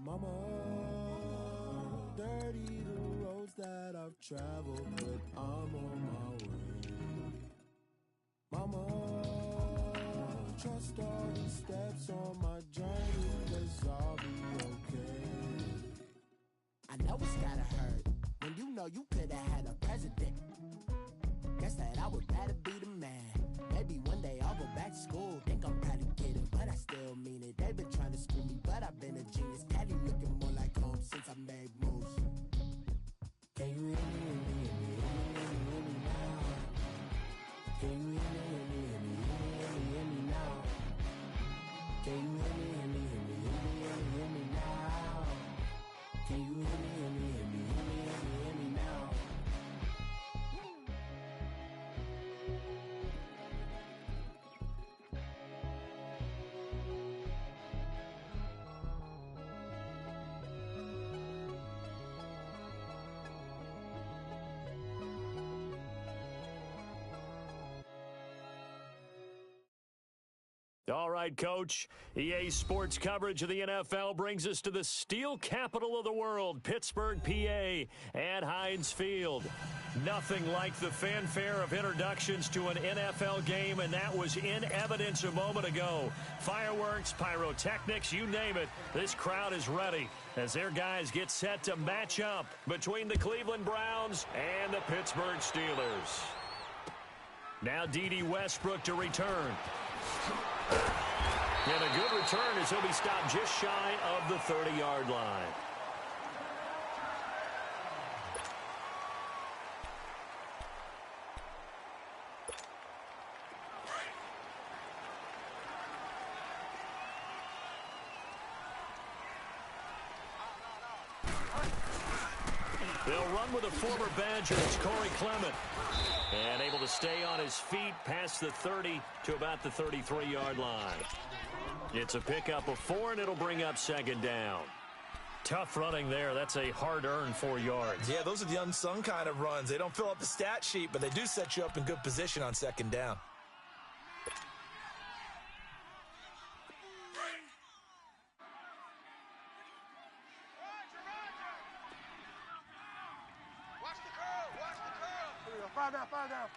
Mama, dirty the roads that I've traveled, but I'm on my way. Mama, trust all the steps on my journey, 'cause I'll be okay. I know it's gotta hurt when you know you could've had a president. Guess that I would rather be the man. Maybe one day I'll go back to school. Think I'm proud to get it, but I still mean it. They've been trying to screw me, but I've been a genius. Caddy looking more like home since I made moves. Can you hear me, hear me, hear me, hear me, hear me now? Can you hear me, hear me, hear me, hear me, hear me now? Can you hear me, hear me, hear me, hear me, hear me, hear me now? Can you hear me, hear me, hear me, hear me, hear me, hear me now? All right, Coach. EA Sports coverage of the NFL brings us to the steel capital of the world, Pittsburgh, PA, at Heinz Field. Nothing like the fanfare of introductions to an NFL game, and that was in evidence a moment ago. Fireworks, pyrotechnics, you name it. This crowd is ready as their guys get set to match up between the Cleveland Browns and the Pittsburgh Steelers. Now D.D. Westbrook to return. And a good return as he'll be stopped just shy of the 30-yard line. They'll run with a former Badger. It's Corey Clement. And able to stay on his feet past the 30 to about the 33-yard line. It's a pickup of 4, and it'll bring up second down. Tough running there. That's a hard-earned 4 yards. Yeah, those are the unsung kind of runs. They don't fill up the stat sheet, but they do set you up in good position on second down. Five down.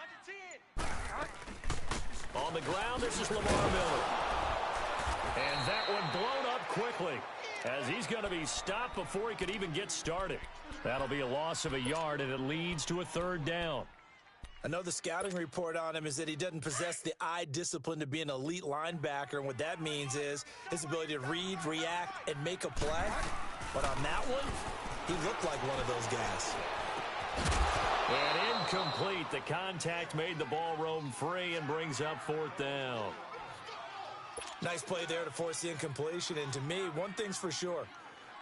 Under 10. On the ground, this is Lamar Miller. And that one blown up quickly as he's going to be stopped before he could even get started. That'll be a loss of a yard, and it leads to a third down. I know the scouting report on him is that he doesn't possess the eye discipline to be an elite linebacker, and what that means is his ability to read, react, and make a play. But on that one, he looked like one of those guys. And incomplete. The contact made the ball roam free and brings up fourth down. Nice play there to force the incompletion. And to me, one thing's for sure.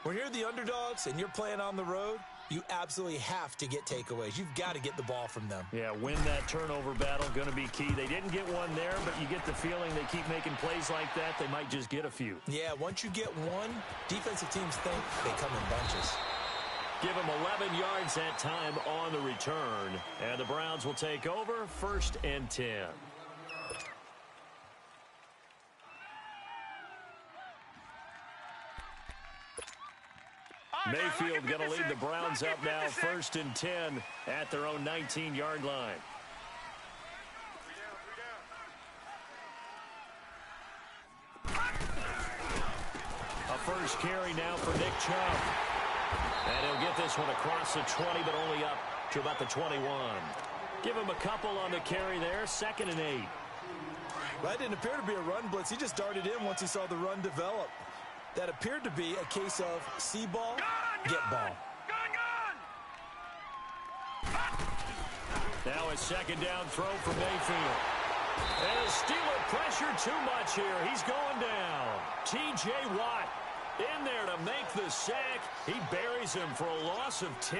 When you're the underdogs and you're playing on the road, you absolutely have to get takeaways. You've got to get the ball from them. Yeah, win that turnover battle, going to be key. They didn't get one there, but you get the feeling they keep making plays like that, they might just get a few. Yeah, once you get one, defensive teams think they come in bunches. Give him 11 yards that time on the return. And the Browns will take over, 1st and 10. Mayfield going to lead the Browns up now, 1st and 10 at their own 19-yard line. A first carry now for Nick Chubb. And he'll get this one across the 20, but only up to about the 21. Give him a couple on the carry there, 2nd and 8. Well, that didn't appear to be a run blitz. He just darted in once he saw the run develop. That appeared to be a case of see ball, get ball. Now a second down throw for Mayfield. And the Steeler pressure too much here. He's going down. T.J. Watt in there to make the sack. He buries him for a loss of 10.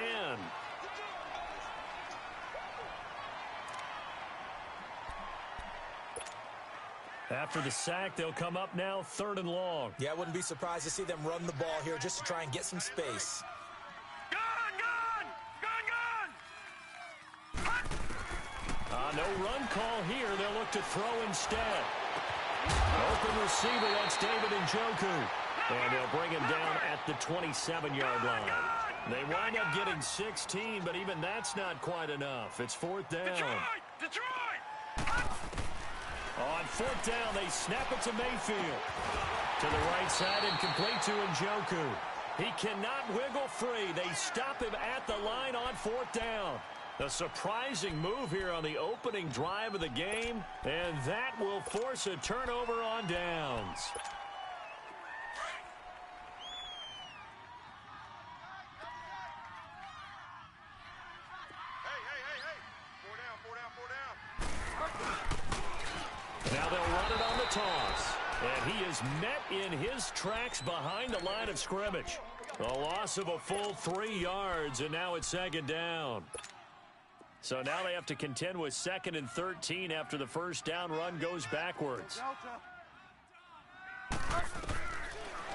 After the sack, they'll come up now 3rd and long. Yeah, I wouldn't be surprised to see them run the ball here just to try and get some space. No run call here. They'll look to throw instead. Open receiver, that's David Njoku. And they'll bring him down at the 27-yard line. They wind up getting 16, but even that's not quite enough. It's fourth down. Detroit! On fourth down, they snap it to Mayfield. To the right side and complete to Njoku. He cannot wiggle free. They stop him at the line on fourth down. A surprising move here on the opening drive of the game, and that will force a turnover on downs. Now they'll run it on the toss. And he is met in his tracks behind the line of scrimmage. A loss of a full 3 yards, and now it's second down. So now they have to contend with 2nd and 13 after the first down run goes backwards.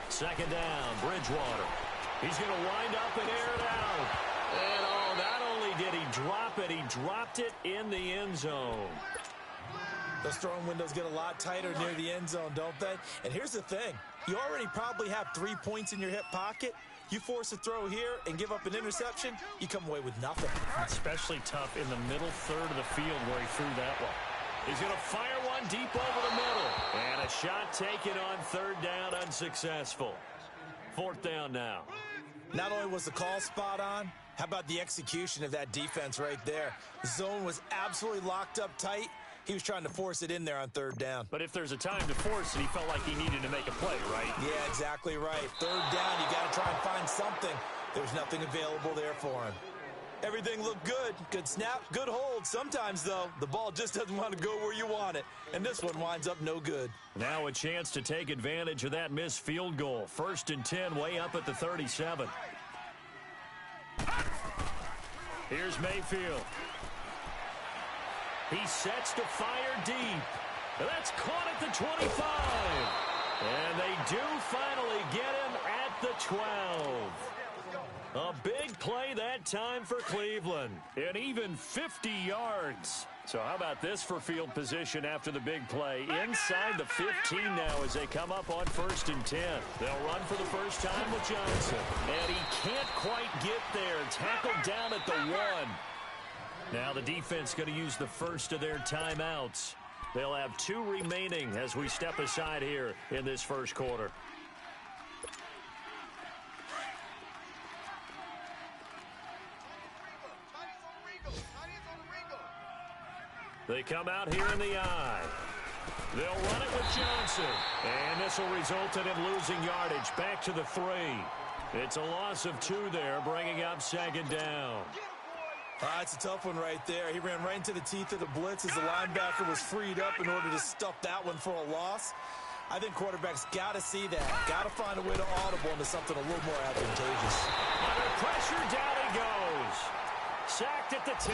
Second down, Bridgewater. He's going to wind up and air it out. And oh, not only did he drop it, he dropped it in the end zone. Those throwing windows get a lot tighter near the end zone, don't they? And here's the thing. You already probably have 3 points in your hip pocket. You force a throw here and give up an interception, you come away with nothing. Especially tough in the middle third of the field where he threw that one. He's going to fire one deep over the middle. And a shot taken on third down, unsuccessful. Fourth down now. Not only was the call spot on, how about the execution of that defense right there? The zone was absolutely locked up tight. He was trying to force it in there on third down. But if there's a time to force it, he felt like he needed to make a play, right? Yeah, exactly right. Third down, you got to try and find something. There's nothing available there for him. Everything looked good. Good snap, good hold. Sometimes, though, the ball just doesn't want to go where you want it. And this one winds up no good. Now a chance to take advantage of that missed field goal. 1st and 10, way up at the 37. Here's Mayfield. He sets to fire deep. That's caught at the 25. And they do finally get him at the 12. A big play that time for Cleveland. And even 50 yards. So how about this for field position after the big play? Inside the 15 now as they come up on 1st and 10. They'll run for the first time with Johnson. And he can't quite get there. Tackled down at the 1. Now the defense going to use the first of their timeouts. They'll have 2 remaining as we step aside here in this first quarter. They come out here in the eye. They'll run it with Johnson. And this will result in him losing yardage back to the 3. It's a loss of 2 there, bringing up second down. It's a tough one right there. He ran right into the teeth of the blitz as the linebacker was freed up in order to stuff that one for a loss. I think quarterbacks got to see that. Got to find a way to audible into something a little more advantageous. Under pressure, down he goes. Sacked at the 10.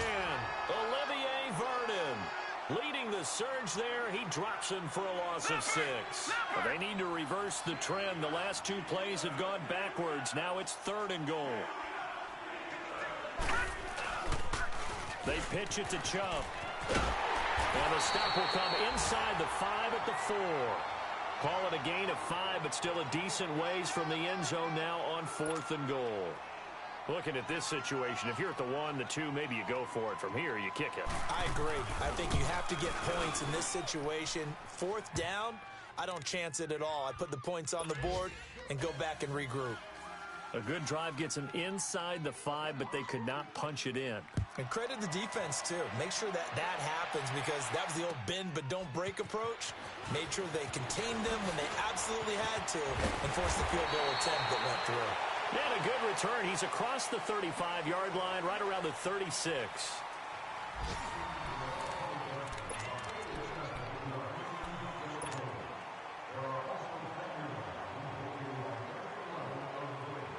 Olivier Vernon leading the surge there. He drops him for a loss of 6. But they need to reverse the trend. The last 2 plays have gone backwards. Now it's 3rd and goal. They pitch it to Chubb. And the stop will come inside the 5 at the 4. Call it a gain of 5, but still a decent ways from the end zone now on 4th and goal. Looking at this situation, if you're at the 1, the 2, maybe you go for it. From here, you kick it. I agree. I think you have to get points in this situation. 4th down, I don't chance it at all. I put the points on the board and go back and regroup. A good drive gets them inside the 5, but they could not punch it in. And credit the defense, too. Make sure that that happens because that was the old bend but don't break approach. Made sure they contained them when they absolutely had to and forced the field goal attempt that went through. And a good return. He's across the 35-yard line, right around the 36.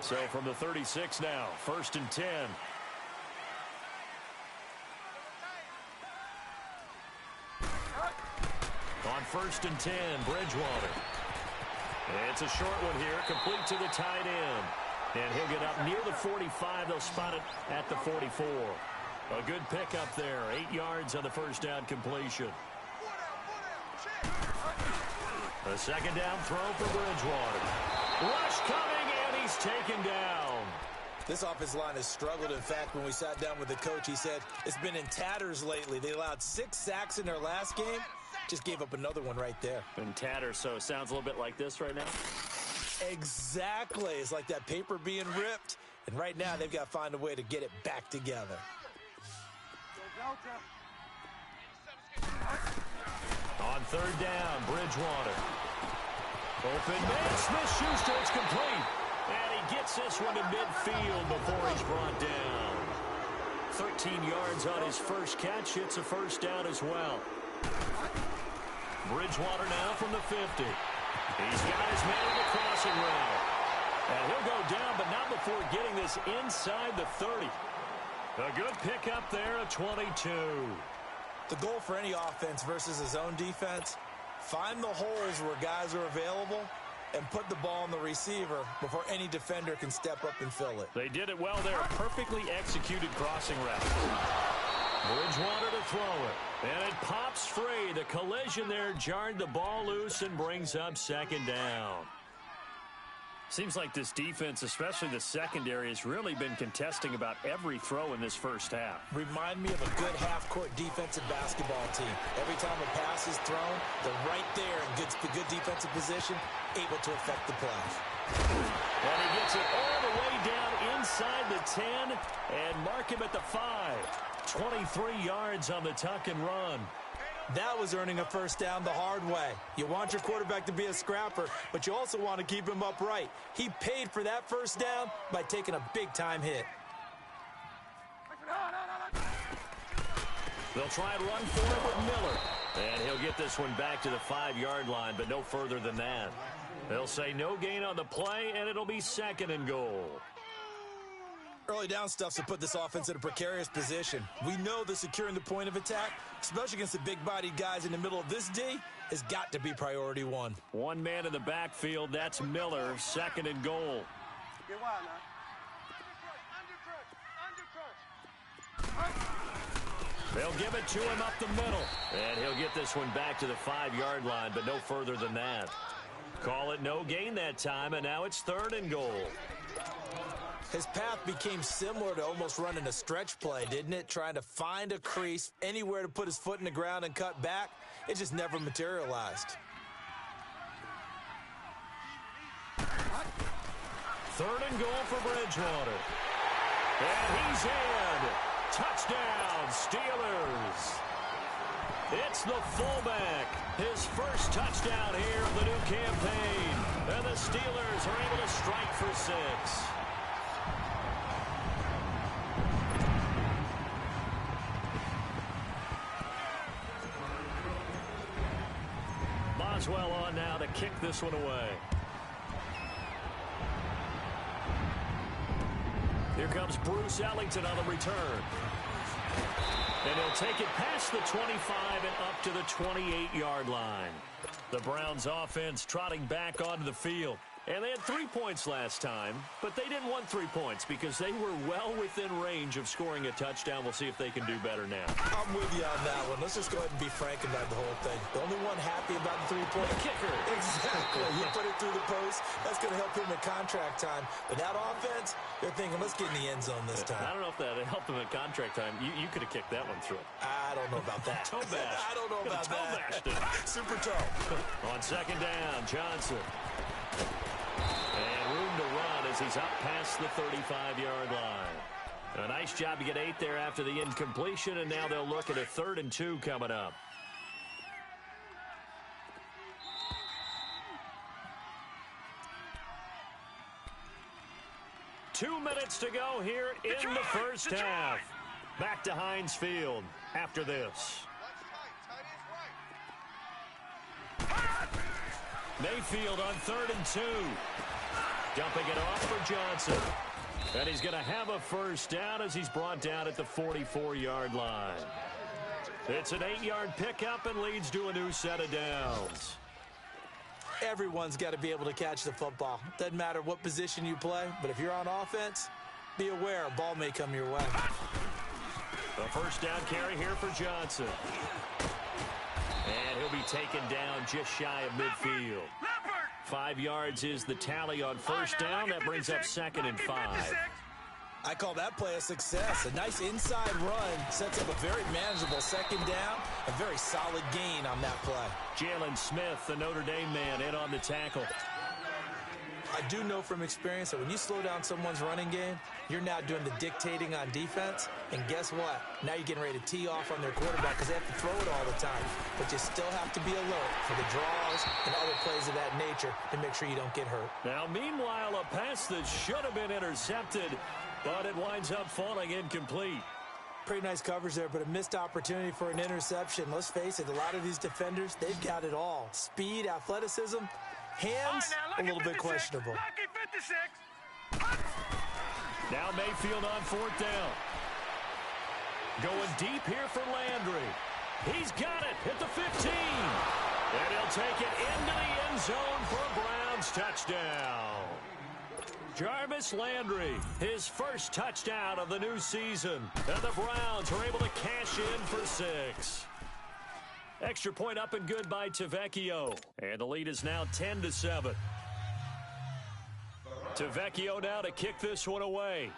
So from the 36 now, 1st and 10. On 1st and 10, Bridgewater. It's a short one here, complete to the tight end. And he'll get up near the 45. They'll spot it at the 44. A good pickup there, 8 yards on the first down completion. A second down throw for Bridgewater. Rush coming, and he's taken down. This offensive line has struggled. In fact, when we sat down with the coach, he said it's been in tatters lately. They allowed 6 sacks in their last game. Just gave up another one right there. In tatters, so it sounds a little bit like this right now? Exactly. It's like that paper being ripped. And right now, they've got to find a way to get it back together. On third down, Bridgewater. Open man, Smith-Schuster, it's complete. And he gets this one to midfield before he's brought down. 13 yards on his first catch. It's a first down as well. Bridgewater now from the 50. He's got his man in the crossing route. And he'll go down, but not before getting this inside the 30. A good pickup there at 22. The goal for any offense versus his own defense, find the holes where guys are available and put the ball on the receiver before any defender can step up and fill it. They did it well there. Perfectly executed crossing route. Bridgewater to throw it. And it pops free. The collision there jarred the ball loose and brings up second down. Seems like this defense, especially the secondary, has really been contesting about every throw in this first half. Remind me of a good half-court defensive basketball team. Every time a pass is thrown, they're right there in good defensive position, able to affect the play. And he gets it all the way down inside the 10 and mark him at the 5. 23 yards on the tuck and run. That was earning a first down the hard way. You want your quarterback to be a scrapper, but you also want to keep him upright. He paid for that first down by taking a big-time hit. They'll try and run for it with Miller. And he'll get this one back to the 5-yard line, but no further than that. They'll say no gain on the play, and it'll be second and goal. Early down stuff's to put this offense in a precarious position. We know that securing the point of attack, especially against the big-bodied guys in the middle of this D, has got to be priority one. One man in the backfield, that's Miller, second and goal. Get wild now. They'll give it to him up the middle. And he'll get this one back to the 5-yard line, but no further than that. Call it no gain that time, and now it's third and goal. His path became similar to almost running a stretch play, didn't it? Trying to find a crease, anywhere to put his foot in the ground and cut back. It just never materialized. Third and goal for Bridgewater. And he's in. Touchdown, Steelers. It's the fullback. His first touchdown here of the new campaign. And the Steelers are able to strike for 6. Boswell on now to kick this one away. Here comes Bruce Ellington on the return. And he'll take it past the 25 and up to the 28-yard line. The Browns offense trotting back onto the field. And they had 3 points last time, but they didn't want 3 points because they were well within range of scoring a touchdown. We'll see if they can do better now. I'm with you on that one. Let's just go ahead and be frank about the whole thing. The only one happy about the 3-point kicker. Exactly. You put it through the post. That's going to help him in contract time. But that offense, they're thinking, let's get in the end zone this time. I don't know if that helped him in contract time. You could have kicked that one through. I don't know about that. Toe bash. I don't know about toe that. Bashed it. Super toe. On second down, Johnson. And room to run as he's up past the 35-yard line. A nice job to get 8 there after the incompletion, and now they'll look at a 3rd and 2 coming up. Two minutes to go here in the first half. Back to Heinz Field after this. Mayfield on 3rd and 2. Dumping it off for Johnson. And he's going to have a first down as he's brought down at the 44-yard line. It's an 8-yard pickup and leads to a new set of downs. Everyone's got to be able to catch the football. Doesn't matter what position you play, but if you're on offense, be aware a ball may come your way. A first down carry here for Johnson. And he'll be taken down just shy of midfield. 5 yards is the tally on first down. That brings up 2nd and 5. I call that play a success. A nice inside run sets up a very manageable 2nd down. A very solid gain on that play. Jalen Smith, the Notre Dame man, in on the tackle. I do know from experience that when you slow down someone's running game, you're now doing the dictating on defense. And guess what? Now you're getting ready to tee off on their quarterback because they have to throw it all the time. But you still have to be alert for the draws and other plays of that nature to make sure you don't get hurt. Now, meanwhile, a pass that should have been intercepted, but it winds up falling incomplete. Pretty nice coverage there, but a missed opportunity for an interception. Let's face it, a lot of these defenders, they've got it all. Speed, athleticism, hands, a little bit questionable. Now Mayfield on 4th down. Going deep here for Landry. He's got it at the 15. And he'll take it into the end zone for a Browns touchdown. Jarvis Landry, his first touchdown of the new season. And the Browns are able to cash in for 6. Extra point up and good by Tavecchio. And the lead is now 10-7. Tavecchio now to kick this one away.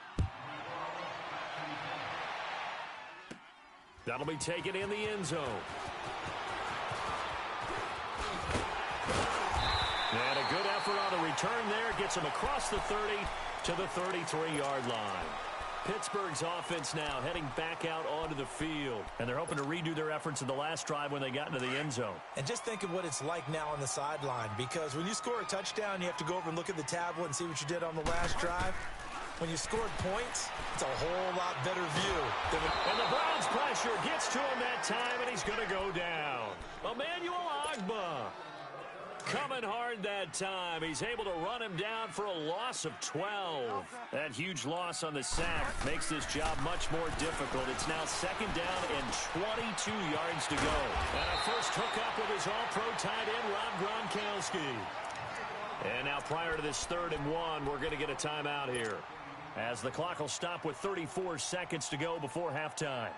That'll be taken in the end zone. And a good effort on the return there. Gets him across the 30 to the 33-yard line. Pittsburgh's offense now heading back out onto the field. And they're hoping to redo their efforts in the last drive when they got into the end zone. And just think of what it's like now on the sideline. Because when you score a touchdown, you have to go over and look at the tablet and see what you did on the last drive. When you scored points, it's a whole lot better view. And the Browns pressure gets to him that time, and he's going to go down. Emmanuel Ogbah coming hard that time. He's able to run him down for a loss of 12. That huge loss on the sack makes this job much more difficult. It's now 2nd down and 22 yards to go. And a first hookup with his all-pro tight end, Rob Gronkowski. And now prior to this 3rd and 1, we're going to get a timeout here, as the clock will stop with 34 seconds to go before halftime.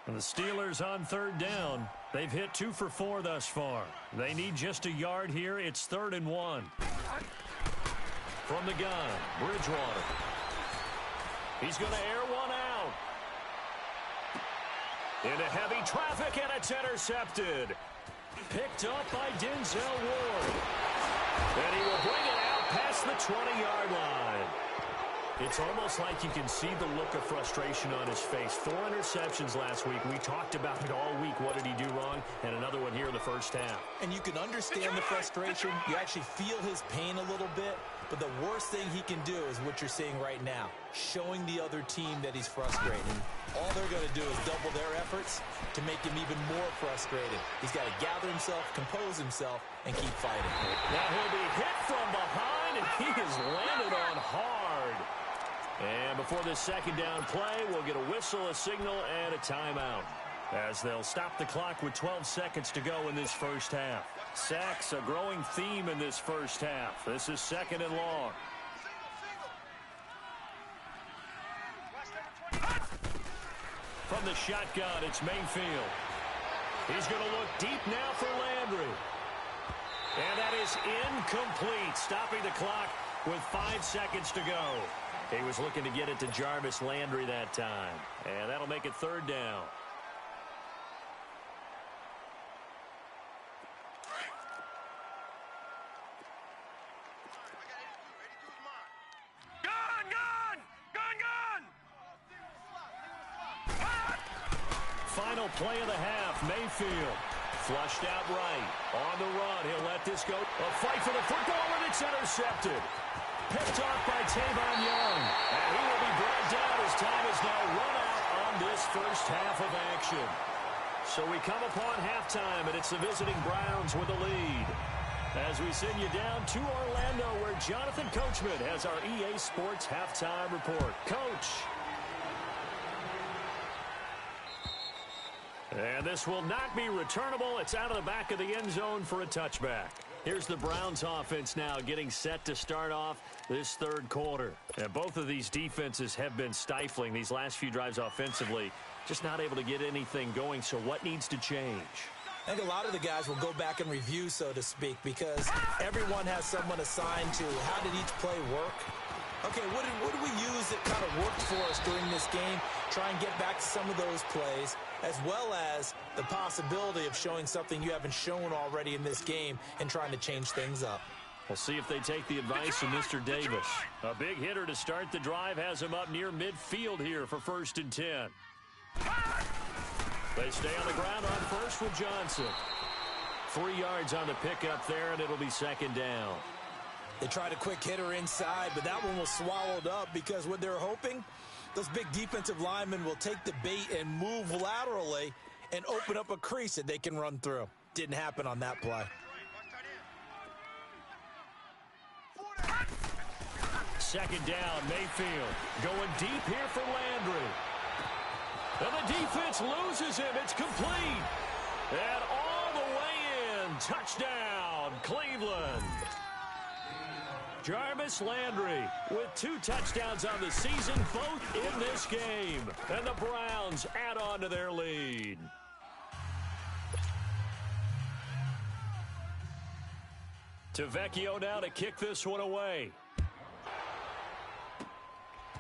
And the Steelers on 3rd down. They've hit 2 for 4 thus far. They need just a yard here. It's 3rd and 1. From the gun, Bridgewater. He's going to air one out. Into heavy traffic, and it's intercepted. Picked up by Denzel Ward. And he will bring it out past the 20-yard line. It's almost like you can see the look of frustration on his face. 4 interceptions last week. We talked about it all week. What did he do wrong? And another one here in the first half. And you can understand the frustration. You actually feel his pain a little bit. But the worst thing he can do is what you're seeing right now, showing the other team that he's frustrated. All they're going to do is double their efforts to make him even more frustrated. He's got to gather himself, compose himself, and keep fighting. Now he'll be hit from behind, and he has landed on hard. And before this 2nd down play, we'll get a whistle, a signal, and a timeout, as they'll stop the clock with 12 seconds to go in this first half. Sacks, a growing theme in this first half. This is 2nd and long. From the shotgun, it's Mayfield. He's going to look deep now for Landry. And that is incomplete, stopping the clock with 5 seconds to go. He was looking to get it to Jarvis Landry that time. And that'll make it 3rd down. Final play of the half, Mayfield. Flushed out right. On the run, he'll let this go. A fight for the football, and it's intercepted. Picked off by Tavon Young. And he will be brought down as time is now run out on this first half of action. So we come upon halftime, and it's the visiting Browns with the lead. As we send you down to Orlando, where Jonathan Coachman has our EA Sports halftime report. Coach. And this will not be returnable. It's out of the back of the end zone for a touchback. Here's the Browns offense now getting set to start off this 3rd quarter. And both of these defenses have been stifling these last few drives offensively. Just not able to get anything going. So what needs to change? I think a lot of the guys will go back and review, so to speak, because everyone has someone assigned to how did each play work. Okay, what did we use that kind of worked for us during this game? Try and get back to some of those plays, as well as the possibility of showing something you haven't shown already in this game and trying to change things up. We'll see if they take the advice of Mr. Davis. A big hitter to start the drive has him up near midfield here for 1st and 10. They stay on the ground on first with Johnson. 3 yards on the pickup there, and it'll be 2nd down. They tried a quick hitter inside, but that one was swallowed up because what they're hoping, those big defensive linemen will take the bait and move laterally and open up a crease that they can run through. Didn't happen on that play. 2nd down, Mayfield going deep here for Landry. And the defense loses him. It's complete. And all the way in. Touchdown, Cleveland. Jarvis Landry with 2 touchdowns on the season, both in this game. And the Browns add on to their lead. Tavecchio now to kick this one away.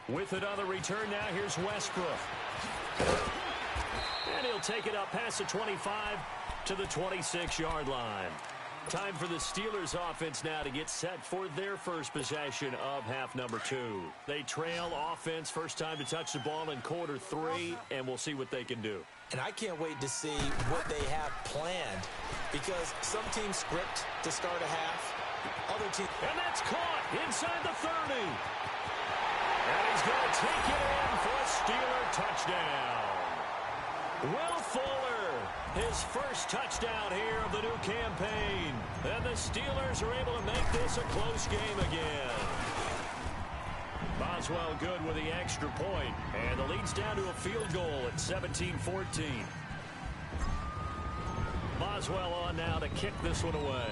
With it on the return now, here's Westbrook. And he'll take it up past the 25 to the 26-yard line. Time for the Steelers offense now to get set for their first possession of half number 2. They trail offense, first time to touch the ball in quarter 3, and we'll see what they can do. And I can't wait to see what they have planned, because some teams script to start a half, other teams... And that's caught inside the 30. And he's going to take it in for a Steeler touchdown. Will Fuller, his first touchdown here of the new campaign. And the Steelers are able to make this a close game again. Boswell good with the extra point. And the lead's down to a field goal at 17-14. Boswell on now to kick this one away.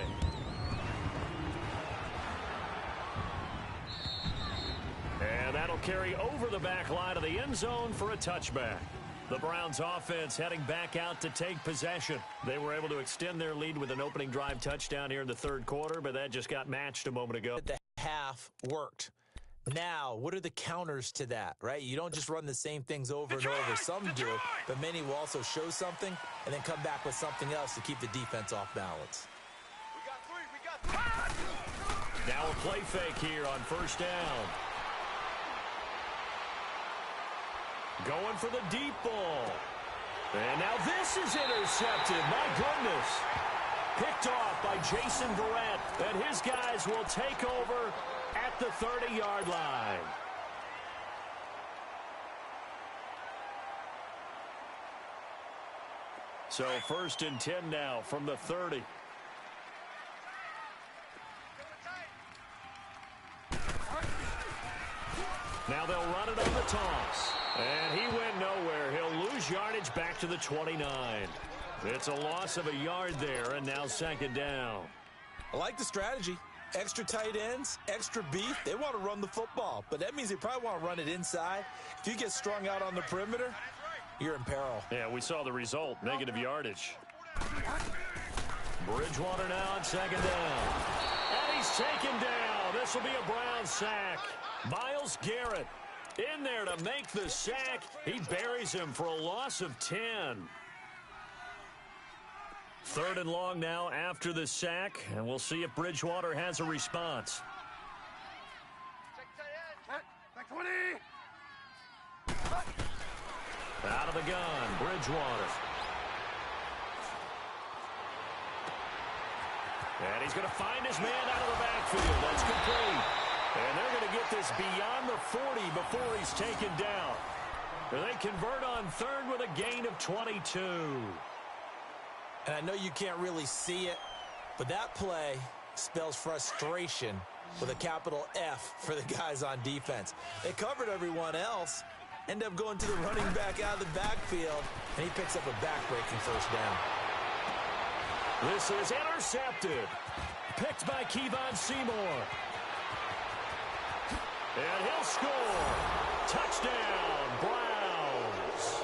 And that'll carry over the back line of the end zone for a touchback. The Browns offense heading back out to take possession. They were able to extend their lead with an opening drive touchdown here in the 3rd quarter, but that just got matched a moment ago. The half worked. Now, what are the counters to that, right? You don't just run the same things over and over. Some do, but many will also show something and then come back with something else to keep the defense off balance. We got 3. Now a play fake here on 1st down. Going for the deep ball. And now this is intercepted. My goodness. Picked off by Jason Verrett. And his guys will take over at the 30-yard line. So 1st and 10 now from the 30. Now they'll run it on the toss. And he went nowhere. He'll lose yardage back to the 29. It's a loss of a yard there, and now 2nd down. I like the strategy. Extra tight ends, extra beef. They want to run the football, but that means they probably want to run it inside. If you get strung out on the perimeter, you're in peril. Yeah, we saw the result. Negative yardage. Bridgewater now on 2nd down. And he's taken down. This will be a Brown sack. Myles Garrett in there to make the sack. He buries him for a loss of 10. 3rd and long now after the sack, and we'll see if Bridgewater has a response. Back 20. Out of the gun, Bridgewater. And he's going to find his man out of the backfield. That's complete. And they're going to get this beyond the 40 before he's taken down. They convert on 3rd with a gain of 22. And I know you can't really see it, but that play spells frustration with a capital F for the guys on defense. They covered everyone else, end up going to the running back out of the backfield, and he picks up a back-breaking 1st down. This is intercepted. Picked by Kevon Seymour. And he'll score. Touchdown, Browns.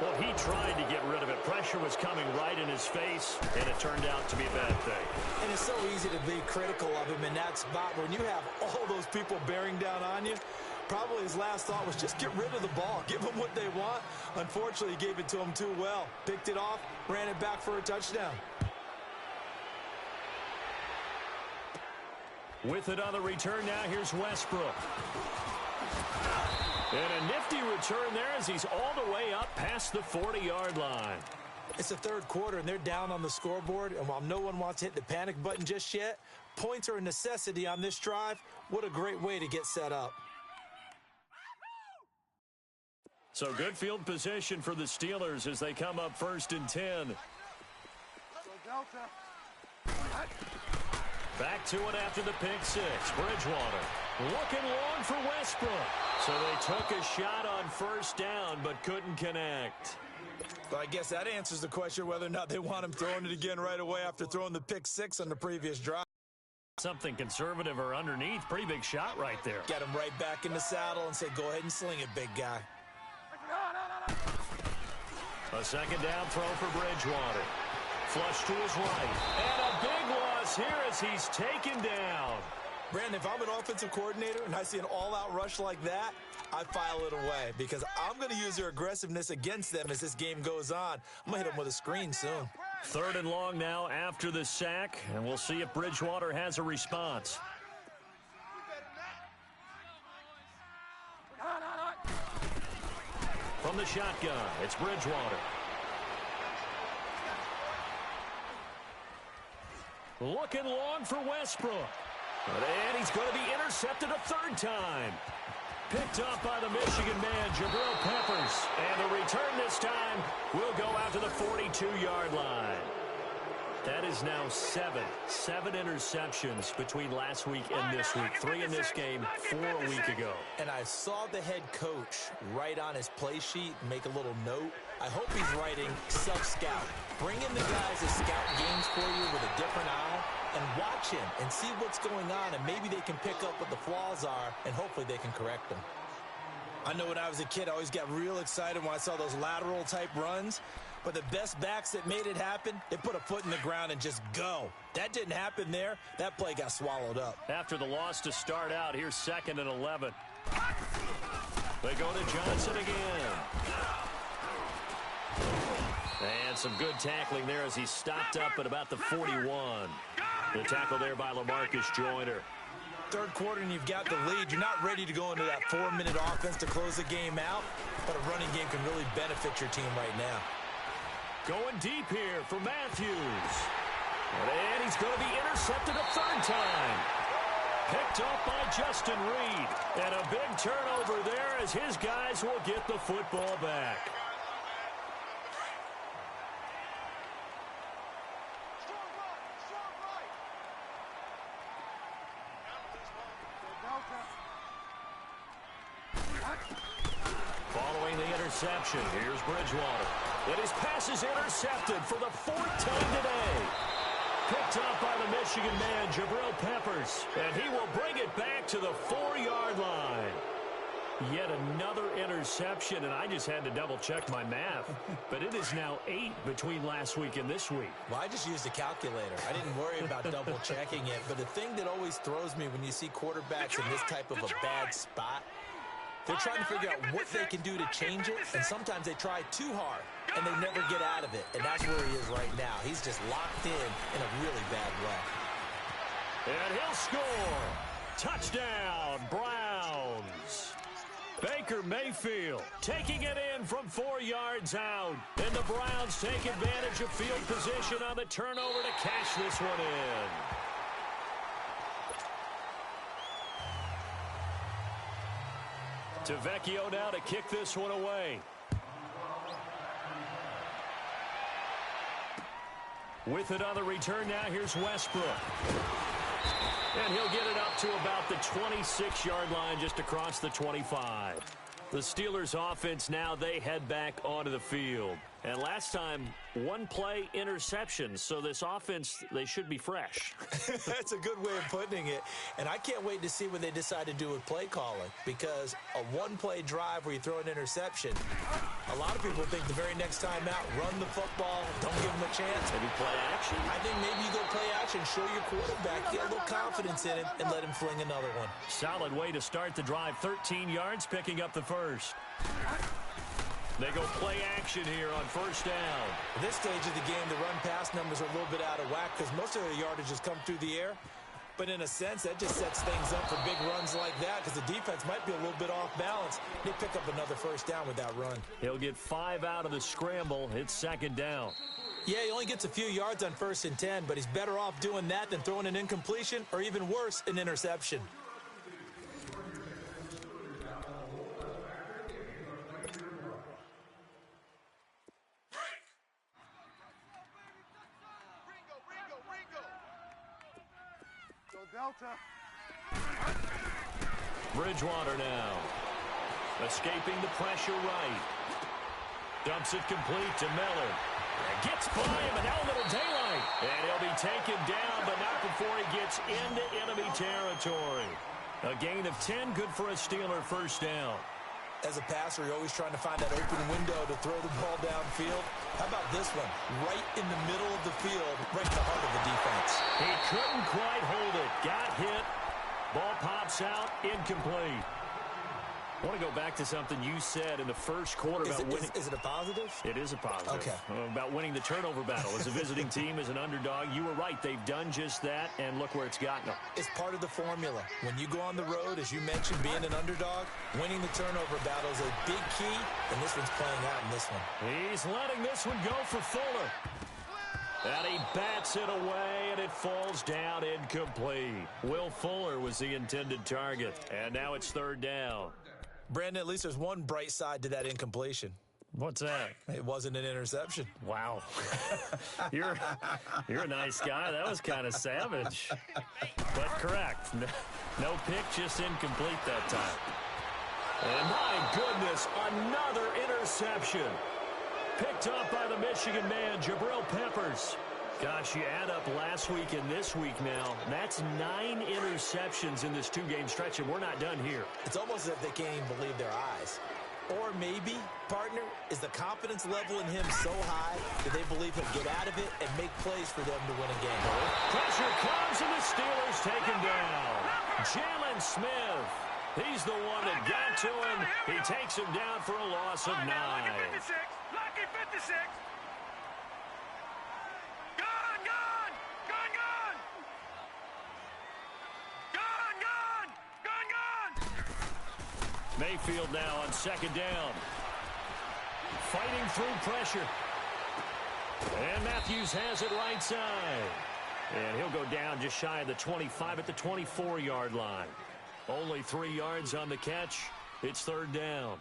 Well, he tried to get rid of it. Pressure was coming right in his face, and it turned out to be a bad thing. And it's so easy to be critical of him in that spot. When you have all those people bearing down on you, probably his last thought was just get rid of the ball. Give them what they want. Unfortunately, he gave it to them too well. Picked it off, ran it back for a touchdown. With it on the return now, here's Westbrook. And a nifty return there as he's all the way up past the 40-yard line. It's the third quarter, and they're down on the scoreboard. And while no one wants to hit the panic button just yet, points are a necessity on this drive. What a great way to get set up. So good field position for the Steelers as they come up 1st and 10. Go Delta. Back to it after the pick six. Bridgewater looking long for Westbrook. So they took a shot on 1st down but couldn't connect. Well, I guess that answers the question whether or not they want him throwing it again right away after throwing the pick six on the previous drive. Something conservative or underneath. Pretty big shot right there. Get him right back in the saddle and say, go ahead and sling it, big guy. A 2nd down throw for Bridgewater. Flush to his right. And a big loss here as he's taken down. Brandon, if I'm an offensive coordinator and I see an all-out rush like that, I file it away because I'm going to use their aggressiveness against them as this game goes on. I'm going to hit them with a screen soon. 3rd and long now after the sack, and we'll see if Bridgewater has a response. From the shotgun, it's Bridgewater. Looking long for Westbrook. And he's going to be intercepted a 3rd time. Picked up by the Michigan man, Jabril Peppers. And the return this time will go out to the 42-yard line. That is now 7 interceptions between last week and this week. 3 in this game, 4 a week ago. And I saw the head coach write on his play sheet, make a little note. I hope he's writing sub-scout. Bring in the guys that scout games for you with a different eye and watch him and see what's going on, and maybe they can pick up what the flaws are, and hopefully they can correct them. I know when I was a kid, I always got real excited when I saw those lateral-type runs. But the best backs that made it happen, they put a foot in the ground and just go. That didn't happen there. That play got swallowed up. After the loss to start out, here's 2nd and 11. They go to Johnson again. And some good tackling there as he stopped up at about the 41. The tackle there by LaMarcus Joyner. 3rd quarter and you've got the lead. You're not ready to go into that 4-minute offense to close the game out, but a running game can really benefit your team right now. Going deep here for Matthews. And he's going to be intercepted a 3rd time. Picked up by Justin Reed. And a big turnover there as his guys will get the football back. Following the interception, here's Bridgewater. And his pass is intercepted for the 4th time today. Picked up by the Michigan man, Jabril Peppers. And he will bring it back to the 4-yard line. Yet another interception, and I just had to double-check my math. But it is now 8 between last week and this week. Well, I just used a calculator. I didn't worry about double-checking it. But the thing that always throws me when you see quarterbacks in this type of a bad spot, they're trying to figure out what they can do to change it, and sometimes they try too hard, and they never get out of it. And that's where he is right now. He's just locked in a really bad way. And he'll score. Touchdown, Browns. Baker Mayfield taking it in from 4 yards out. And the Browns take advantage of field position on the turnover to cash this one in. To Vecchio now to kick this one away. With it on the return now, here's Westbrook. And he'll get it up to about the 26-yard line, just across the 25. The Steelers' offense now, they head back onto the field. And last time, one play interception. So this offense, they should be fresh. That's a good way of putting it. And I can't wait to see what they decide to do with play calling, because a one-play drive where you throw an interception, a lot of people think the very next time out, run the football, don't give them a chance. Maybe play action. I think maybe you go play action, show your quarterback, get a little confidence in him, and let him fling another one. Solid way to start the drive. 13 yards, picking up the first. They go play action here on first down. At this stage of the game, the run-pass numbers are a little bit out of whack because most of their yardage has come through the air. But in a sense, that just sets things up for big runs like that because the defense might be a little bit off balance. They pick up another first down with that run. He'll get 5 out of the scramble. It's second down. Yeah, he only gets a few yards on 1st and 10, but he's better off doing that than throwing an incompletion or even worse, an interception. Delta. Bridgewater now. Escaping the pressure right. Dumps it complete to Miller. Gets by him, and now a little daylight. And he'll be taken down, but not before he gets into enemy territory. A gain of 10, good for a Steeler first down. As a passer, you're always trying to find that open window to throw the ball downfield. How about this one? Right in the middle of the field, right in the heart of the defense. He couldn't quite hold it. Got hit. Ball pops out, incomplete. I want to go back to something you said in the first quarter about winning. Is it a positive? It is a positive. Okay. About winning the turnover battle. As a visiting team, as an underdog, you were right. They've done just that, and look where it's gotten them. It's part of the formula. When you go on the road, as you mentioned, being an underdog, winning the turnover battle is a big key, and this one's playing out in this one. He's letting this one go for Fuller. And he bats it away, and it falls down incomplete. Will Fuller was the intended target, and now it's third down. Brandon, at least there's one bright side to that incompletion. What's that? It wasn't an interception. Wow. You're a nice guy. That was kind of savage. But correct. No pick, just incomplete that time. And my goodness, another interception. Picked up by the Michigan man, Jabril Peppers. Gosh, you add up last week and this week now. That's 9 interceptions in this 2-game stretch, and we're not done here. It's almost as if they can't even believe their eyes. Or maybe, partner, is the confidence level in him so high that they believe he'll get out of it and make plays for them to win a game. Pressure comes, and the Steelers take him down. Jalen Smith. He's the one that got to him. He takes him down for a loss of 9. Lucky 56. Lucky 56. Mayfield now on second down. Fighting through pressure. And Matthews has it right side. And he'll go down just shy of the 25 at the 24-yard line. Only 3 yards on the catch. It's third down.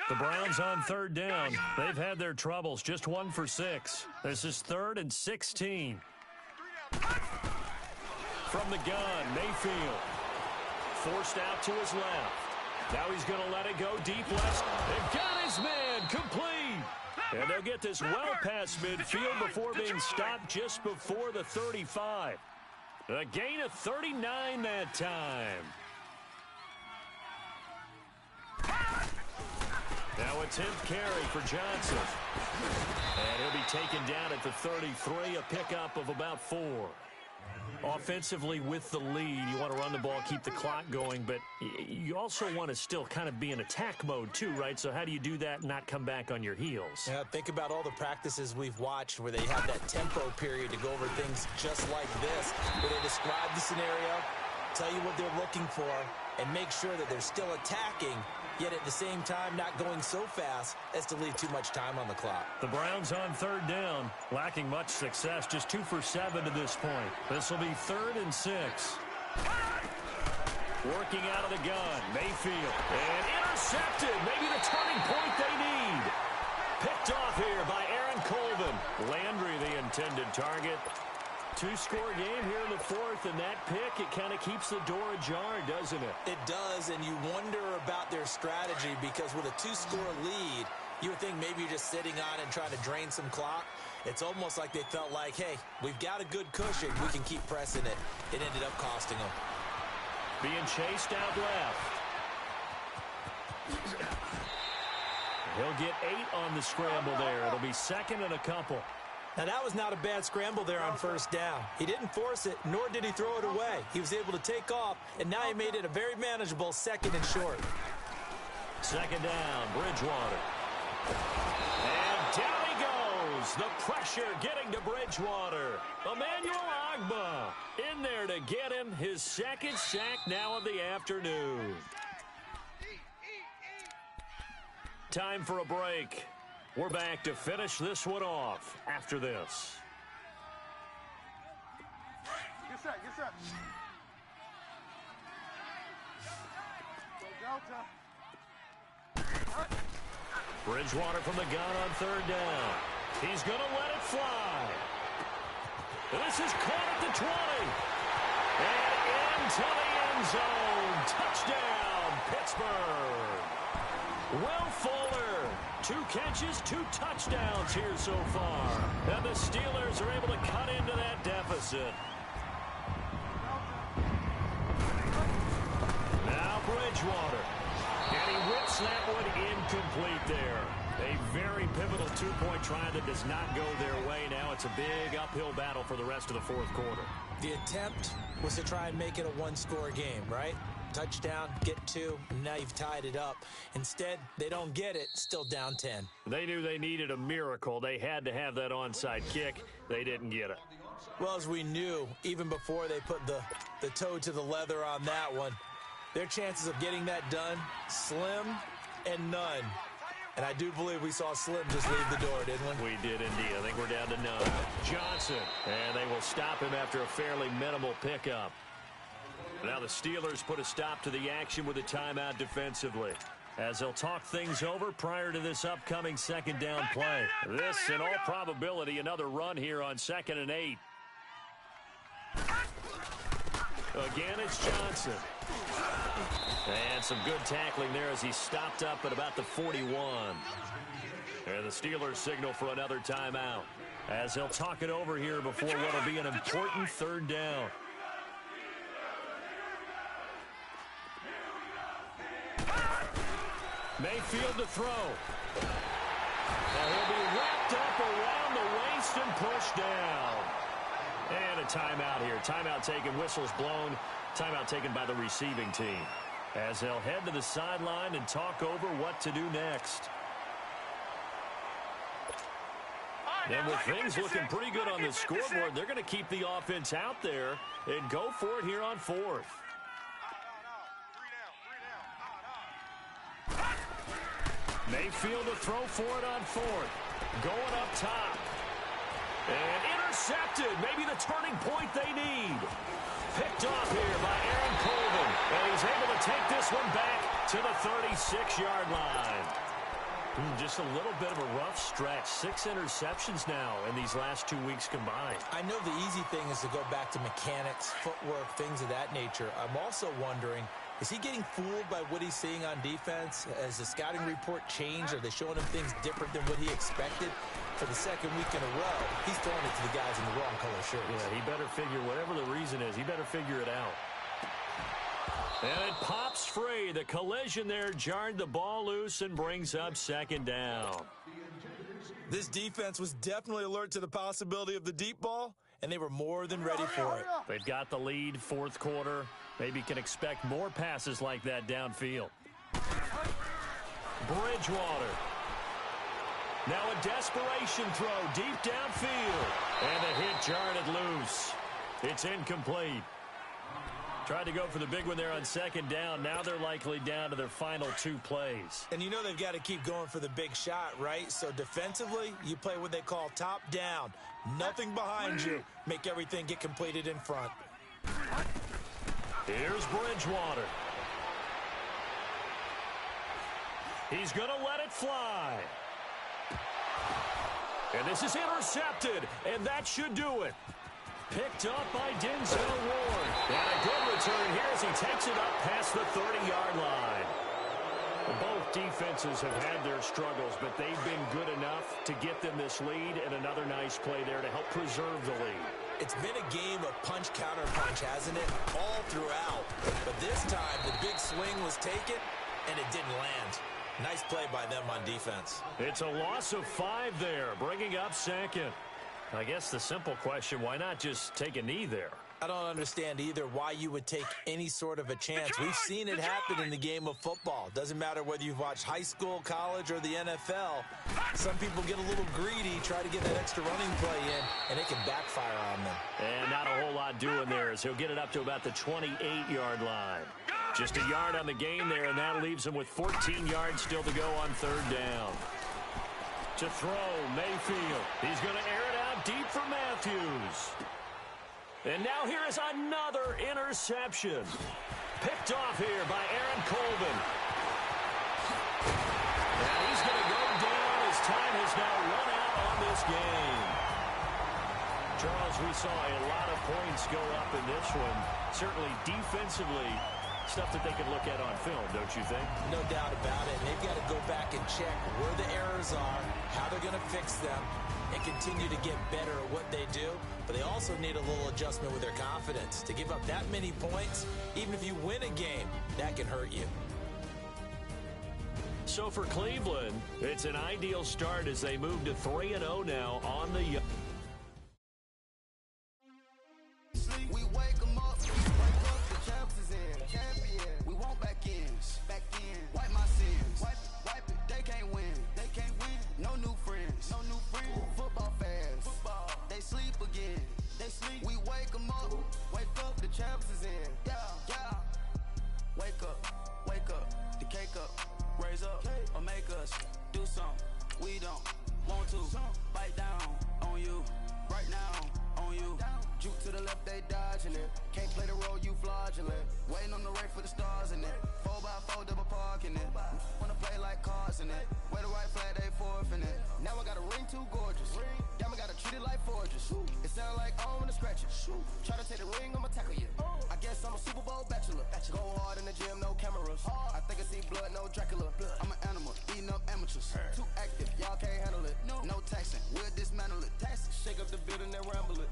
The Browns on third down. They've had their troubles. Just 1 for 6. This is 3rd and 16. From the gun, Mayfield. Forced out to his left. Now he's going to let it go deep left. They've got his man complete. And they'll get this well past midfield before being stopped just before the 35. A gain of 39 that time. Now a 10th carry for Johnson. And he'll be taken down at the 33, a pickup of about 4. Offensively with the lead, you want to run the ball, keep the clock going, but you also want to still kind of be in attack mode too, right? So how do you do that and not come back on your heels? Yeah, think about all the practices we've watched where they have that tempo period to go over things just like this, where they describe the scenario, tell you what they're looking for, and make sure that they're still attacking, yet at the same time not going so fast as to leave too much time on the clock. The Browns on third down, lacking much success, just 2 for 7 to this point. This will be 3rd and 6. Working out of the gun, Mayfield. And intercepted, maybe the turning point they need. Picked off here by Aaron Colvin. Landry, the intended target. Two-score game here in the fourth, and that pick, it kind of keeps the door ajar, doesn't it? It does, and you wonder about their strategy because with a two-score lead, you would think maybe you're just sitting on it and trying to drain some clock. It's almost like they felt like, hey, we've got a good cushion. We can keep pressing it. It ended up costing them. Being chased out left. He'll get 8 on the scramble there. It'll be second and a couple. Now, that was not a bad scramble there on first down. He didn't force it, nor did he throw it away. He was able to take off, and now he made it a very manageable second and short. Second down, Bridgewater. And down he goes. The pressure getting to Bridgewater. Emmanuel Ogbah in there to get him his second sack now of the afternoon. Time for a break. We're back to finish this one off after this. Get set, get set. Go Delta. Bridgewater from the gun on third down. He's going to let it fly. This is caught at the 20. And into the end zone. Touchdown, Pittsburgh. Will Fuller, 2 catches, 2 touchdowns here so far. And the Steelers are able to cut into that deficit. Now Bridgewater. And he whips that one incomplete there. A very pivotal 2-point try that does not go their way. Now it's a big uphill battle for the rest of the fourth quarter. The attempt was to try and make it a one-score game, right? Touchdown, get 2, and now you've tied it up. Instead, they don't get it, still down 10. They knew they needed a miracle. They had to have that onside kick. They didn't get it. Well, as we knew, even before they put the toe to the leather on that one, their chances of getting that done, slim and none. And I do believe we saw Slim just leave the door, didn't we? We did indeed. I think we're down to none. Johnson, and they will stop him after a fairly minimal pickup. Now the Steelers put a stop to the action with a timeout defensively, as they'll talk things over prior to this upcoming second down play. This, in all probability, another run here on 2nd and 8. Again, it's Johnson. And some good tackling there as he stopped up at about the 41. And the Steelers signal for another timeout, as they'll talk it over here before what will be an important third down. Mayfield to throw. Now he'll be wrapped up around the waist and pushed down. And a timeout here. Timeout taken, whistles blown. Timeout taken by the receiving team, as they'll head to the sideline and talk over what to do next. And with things looking pretty good on the scoreboard, they're going to keep the offense out there and go for it here on 4th. Mayfield to throw for it on 4th. Going up top. And intercepted. Maybe the turning point they need. Picked off here by Aaron Colvin. And he's able to take this one back to the 36-yard line. Just a little bit of a rough stretch. 6 interceptions now in these last 2 weeks combined. I know the easy thing is to go back to mechanics, footwork, things of that nature. I'm also wondering, is he getting fooled by what he's seeing on defense? Has the scouting report changed? Are they showing him things different than what he expected? For the second week in a row, he's throwing it to the guys in the wrong color shirts. Yeah, he better figure, whatever the reason is, he better figure it out. And it pops free. The collision there jarred the ball loose and brings up second down. This defense was definitely alert to the possibility of the deep ball, and they were more than ready for it. They've got the lead, fourth quarter. Maybe can expect more passes like that downfield. Bridgewater. Now a desperation throw deep downfield. And the hit jarred it loose. It's incomplete. Tried to go for the big one there on second down. Now they're likely down to their final 2 plays. And you know they've got to keep going for the big shot, right? So defensively, you play what they call top down. Nothing behind you. Make everything get completed in front. Here's Bridgewater. He's going to let it fly. And this is intercepted, and that should do it. Picked up by Denzel Ward. And a good return here as he takes it up past the 30-yard line. Both defenses have had their struggles, but they've been good enough to get them this lead, and another nice play there to help preserve the lead. It's been a game of punch-counter-punch, hasn't it? All throughout. But this time, the big swing was taken, and it didn't land. Nice play by them on defense. It's a loss of 5 there, bringing up second. I guess the simple question, why not just take a knee there? I don't understand either why you would take any sort of a chance. We've seen it happen in the game of football. Doesn't matter whether you've watched high school, college, or the NFL. Some people get a little greedy, try to get that extra running play in, and it can backfire on them. And not a whole lot doing there as he'll get it up to about the 28-yard line. Just a yard on the game there, and that leaves him with 14 yards still to go on third down. To throw, Mayfield. He's going to air it out deep for Matthews. And now here is another interception. Picked off here by Aaron Colvin. And he's going to go down as time has now run out on this game. Charles, we saw a lot of points go up in this one. Certainly defensively, stuff that they could look at on film, don't you think? No doubt about it. And they've got to go back and check where the errors are, how they're going to fix them, and continue to get better at what they do. But they also need a little adjustment with their confidence. To give up that many points, even if you win a game, that can hurt you. So for Cleveland, it's an ideal start as they move to 3-0 now on the... We wake them up, wake up, the champs is in, champion. We want back in, wipe my sins, wipe it, they can't win, no new friends, football fans, they sleep again, we wake them up, the champs is in, yeah, wake up, the cake up, raise up, or make us do something, we don't want to, bite down on you, right now, on you. Juke to the left, they dodging it. Can't play the role, you fraudulent. Waiting on the right for the stars in it. 4x4 double parking it. Wanna play like cars in it. Wear the white flag, they forfeiting it. Now I got a ring too gorgeous. Damn, I gotta treat it like fortress. It sound like I wanna scratch it. Try to take the ring, I'ma tackle you. I guess I'm a Super Bowl bachelor. Go hard in the gym, no cameras. I think I see blood, no Dracula. I'm an animal, eating up amateurs. Too active, y'all can't handle it. No taxing, we'll dismantle it. Shake up the building and ramble it.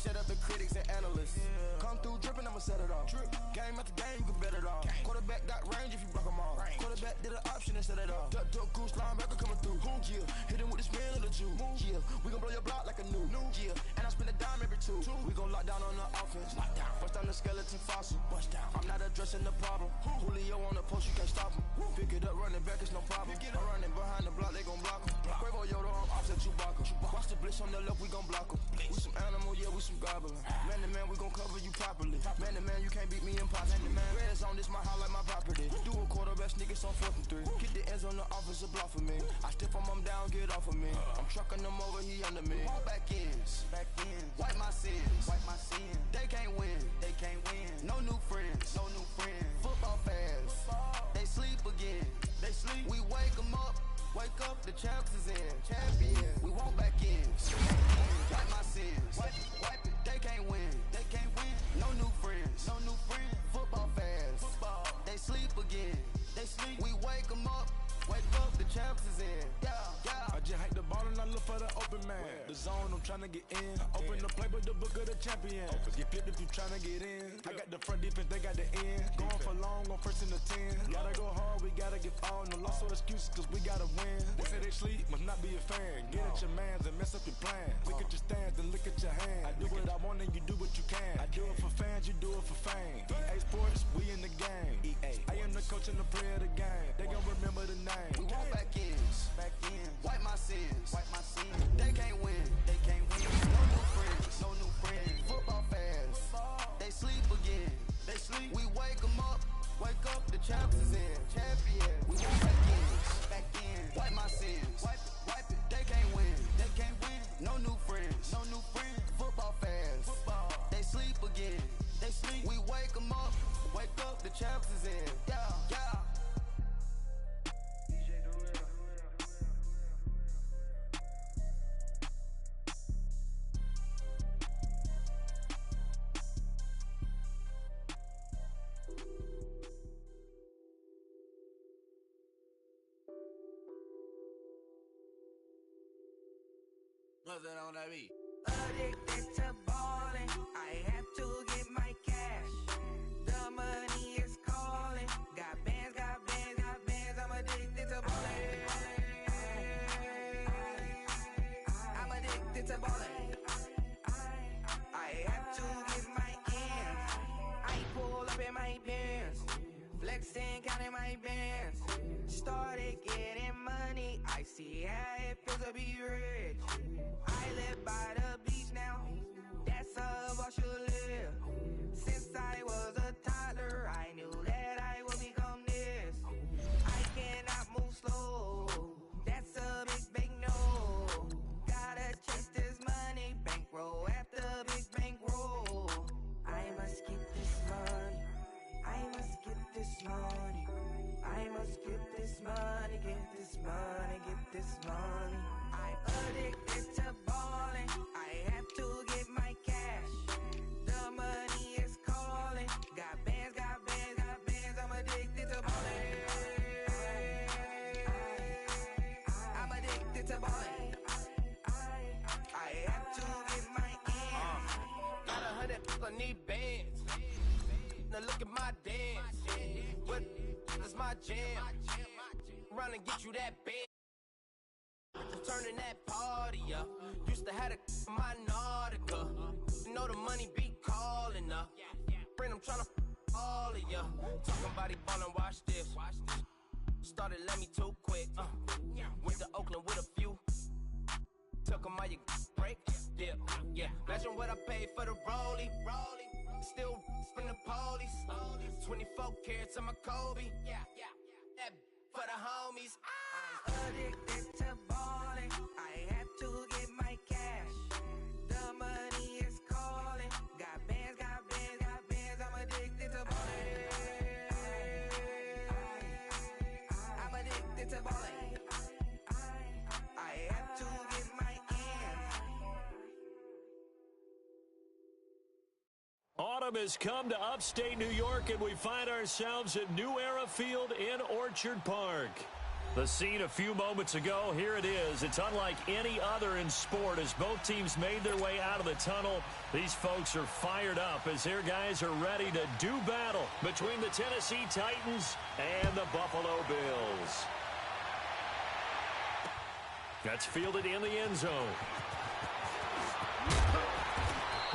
Shut up the critics and analysts. Come through dripping, I'ma set it off. Game after game, you can bet it off. Quarterback got range if you block them all. Quarterback did an option and set it off. Duck, goose, linebacker coming through. Yeah, hit him with the spin of the Jew. Yeah, we gon' blow your block like a new. Yeah, and I spend a dime every two. We gon' lock down on the offense. Bust down the skeleton fossil. I'm not addressing the problem. Julio on the post, you can't stop him. Pick it up, running back, it's no problem. I'm running behind the block, they gon' block him. Quavo Yoda, I'm offset Chewbacca. Watch the blitz on the left, we gon' block him. We some animal, yeah, we some goblin. Man to man, we gon' cover you properly. Man to man, you can't beat me impossible. Red zone, this my house like my property. Do a quarterback, niggas on 4th and 3. Get the ends on the offensive block for me. I step on him down, get off of me. I'm trucking them over, he under me. All back ends, wipe my sins, They can't win, no new friends, football fans, they sleep again, we wake them up, the champs is in, champion, we want back in, wipe my sins, wipe it, they can't win, no new friends, football fans, they sleep again, we wake them up, the champs is in, yeah. I just hike the ball and I look for the open man. The zone, I'm trying to get in. Open the playbook, the book of the champion. Get flipped if you trying to get in. I got the front defense, they got the end. Going for long, on first and the 10. Gotta go hard, we gotta get all. No loss or excuses, cause we gotta win. They say they sleep, must not be a fan. Get at your mans and mess up your plans. Look at your stance and look at your hands. I do what I want and you do what you can. I do it for fans, you do it for fame. EA Sports, we in the game. I am the coach and the player of the game. They gon' remember the name. We want back in, wipe my sins, they can't win, no new friends, football fans, they sleep again, we wake them up, the champs is in, champion, we want back in, wipe my sins, wipe it, they can't win, What's that on that beat? Addicted to ballin', I have to get my cash. The money is calling. Got bands, got bands, got bands. I'm addicted to ballin'. I'm addicted to ballin'. I have to get my ends. I pull up in my pants, flexing, counting my bands. Started getting money. I see how it feels to be rich. I live by the beach now. That's how I should live. Since I was a toddler, I knew that I would become this. I cannot move slow. That's a big no. Gotta chase this money, bankroll after big bankroll. I must get this money. I must get this money. I must get this money, get this money, get this money. I'm addicted to ballin'. I have to get my cash. The money is calling. Got bands, got bands, got bands. I'm addicted to ballin'. I'm addicted to ballin'. I have to get my ends. Got 100, I need bands. Now look at my dance. What is my jam? Run and get you that band. Turning that party up. Used to have a my Nautica. You know the money be calling up. Friend, I'm tryna all of ya. Talking about it, ballin', watch this. Started let me too quick. Went to Oakland with a few. Took 'em all you break. Yeah. Imagine what I paid for the rollie. Still from the police. 24 carats on my Kobe. That for the homies. I'm addicted to ballin'. I have to get my cash. The money is calling. Got bands, got bands, got bands. I'm addicted to ballin'. I'm addicted to ballin'. I have to get my ends. Autumn has come to upstate New York, and we find ourselves at New Era Field in Orchard Park. The scene a few moments ago, here it is. It's unlike any other in sport as both teams made their way out of the tunnel. These folks are fired up as their guys are ready to do battle between the Tennessee Titans and the Buffalo Bills. That's fielded in the end zone.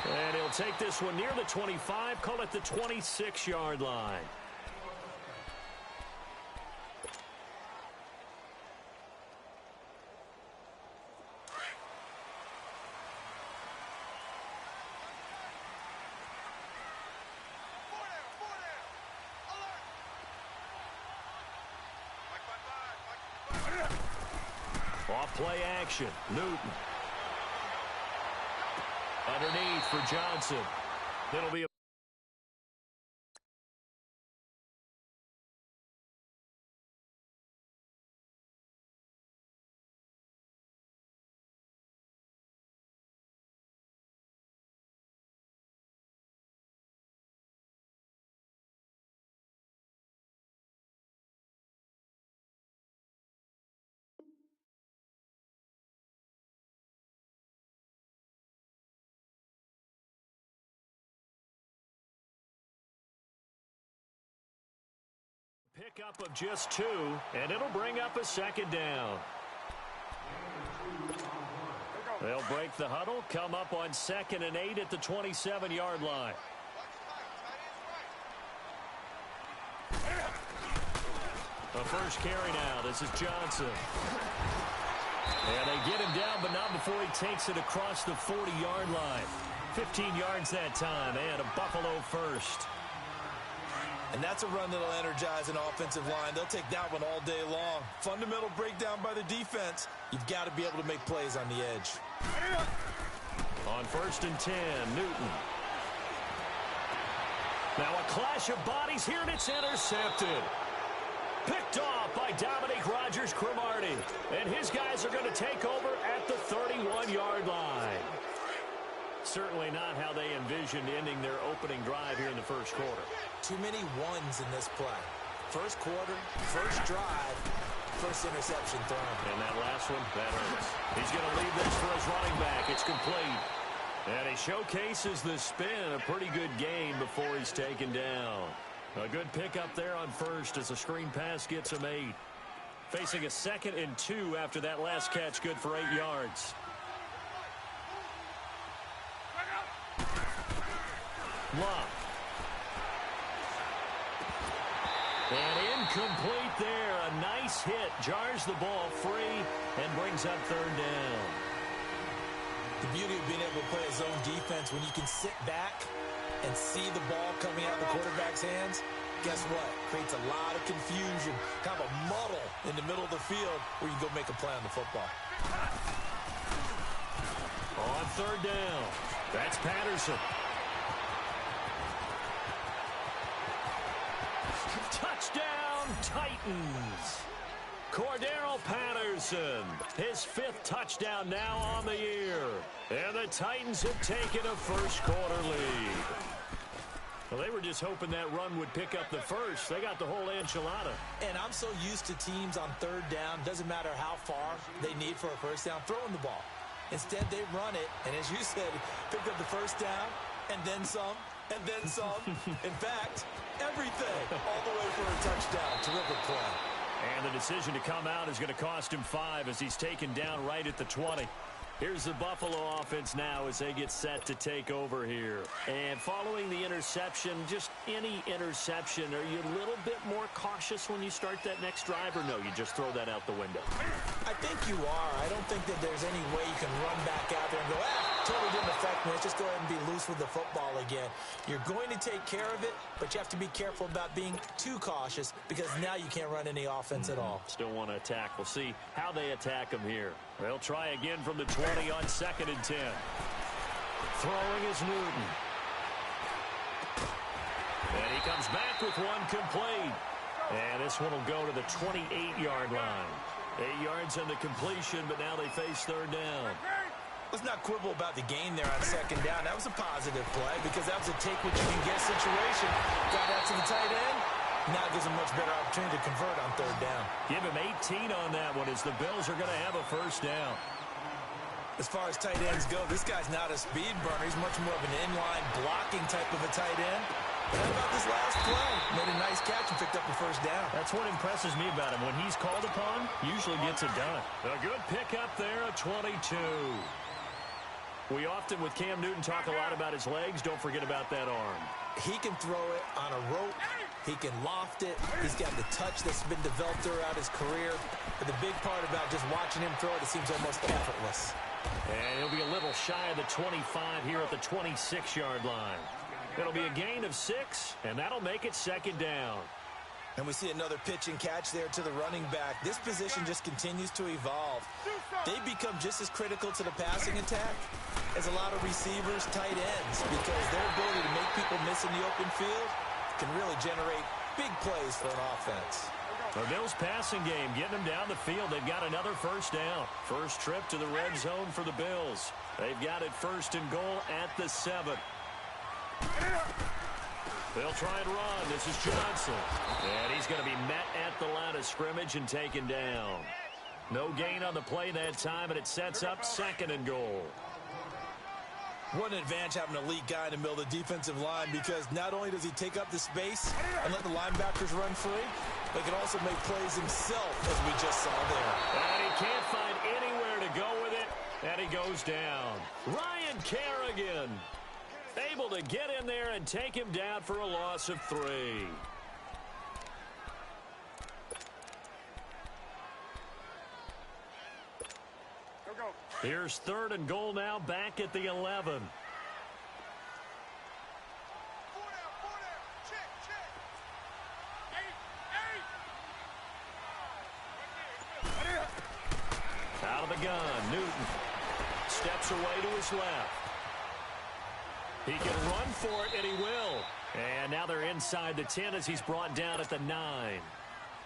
And he'll take this one near the 25, call it the 26-yard line. Off play action. Newton. Underneath for Johnson. It'll be a pickup of just 2, and it'll bring up a second down. They'll break the huddle, come up on 2nd and 8 at the 27-yard line. The first carry now. This is Johnson. And they get him down, but not before he takes it across the 40-yard line. 15 yards that time, and a Buffalo first. And that's a run that'll energize an offensive line. They'll take that one all day long. Fundamental breakdown by the defense. You've got to be able to make plays on the edge. On 1st and 10, Newton. Now a clash of bodies here, and it's intercepted. Picked off by Dominique Rodgers-Cromartie. And his guys are going to take over at the 31-yard line. Certainly not how they envisioned ending their opening drive here in the first quarter. Too many ones in this play. First quarter, first drive, first interception thrown. And that last one, that hurts. He's going to leave this for his running back. It's complete. And he showcases the spin. A pretty good gain before he's taken down. A good pickup there on first as the screen pass gets him 8. Facing a 2nd and 2 after that last catch, good for 8 yards. Love. And incomplete there. A nice hit. Jars the ball free and brings up 3rd down. The beauty of being able to play a zone defense when you can sit back and see the ball coming out of the quarterback's hands, guess what? Creates a lot of confusion, kind of a muddle in the middle of the field where you can go make a play on the football. On 3rd down, that's Patterson. Touchdown, Titans. Cordero Patterson, his 5th touchdown now on the year. And the Titans have taken a first-quarter lead. Well, they were just hoping that run would pick up the first. They got the whole enchilada. And I'm so used to teams on 3rd down, doesn't matter how far they need for a first down, throwing the ball. Instead, they run it, and as you said, picked up the first down, and then some, and then some. In fact, everything all the way for a touchdown. Terrific play. And the decision to come out is going to cost him 5 as he's taken down right at the 20. Here's the Buffalo offense now as they get set to take over here. And following the interception, just any interception, are you a little bit more cautious when you start that next drive, or no, you just throw that out the window? I think you are. I don't think that there's any way you can run back out there and go, totally didn't affect me. Let's just go ahead and be loose with the football again. You're going to take care of it, but you have to be careful about being too cautious because now you can't run any offense at all. Still want to attack. We'll see how they attack him here. They'll try again from the 20 on 2nd and 10. Throwing is Newton. And he comes back with one complete. And this one will go to the 28-yard line. 8 yards on the completion, but now they face 3rd down. Let's not quibble about the gain there on 2nd down. That was a positive play because that was a take-what-you-can-get situation. Got out to the tight end. Now it gives him a much better opportunity to convert on 3rd down. Give him 18 on that one as the Bills are going to have a first down. As far as tight ends go, this guy's not a speed burner. He's much more of an inline blocking type of a tight end. But how about this last play? Made a nice catch and picked up the first down. That's what impresses me about him. When he's called upon, usually gets it done. A good pickup there at 22. We often, with Cam Newton, talk a lot about his legs. Don't forget about that arm. He can throw it on a rope. He can loft it. He's got the touch that's been developed throughout his career. But the big part about just watching him throw it seems almost effortless. And he'll be a little shy of the 25 here at the 26-yard line. It'll be a gain of 6, and that'll make it 2nd down. And we see another pitch and catch there to the running back. This position just continues to evolve. They become just as critical to the passing attack as a lot of receivers, tight ends, because their ability to make people miss in the open field can really generate big plays for an offense. The Bills passing game, getting them down the field. They've got another first down. First trip to the red zone for the Bills. They've got it 1st and goal at the 7. They'll try and run. This is Johnson. And he's going to be met at the line of scrimmage and taken down. No gain on the play that time, and it sets up 2nd and goal. What an advantage having an elite guy in the middle of the defensive line, because not only does he take up the space and let the linebackers run free, but he can also make plays himself, as we just saw there. And he can't find anywhere to go with it, and he goes down. Ryan Kerrigan able to get in there and take him down for a loss of 3. Here's 3rd and goal now, back at the 11. Out of the gun, Newton steps away to his left. He can run for it, and he will. And now they're inside the 10 as he's brought down at the 9.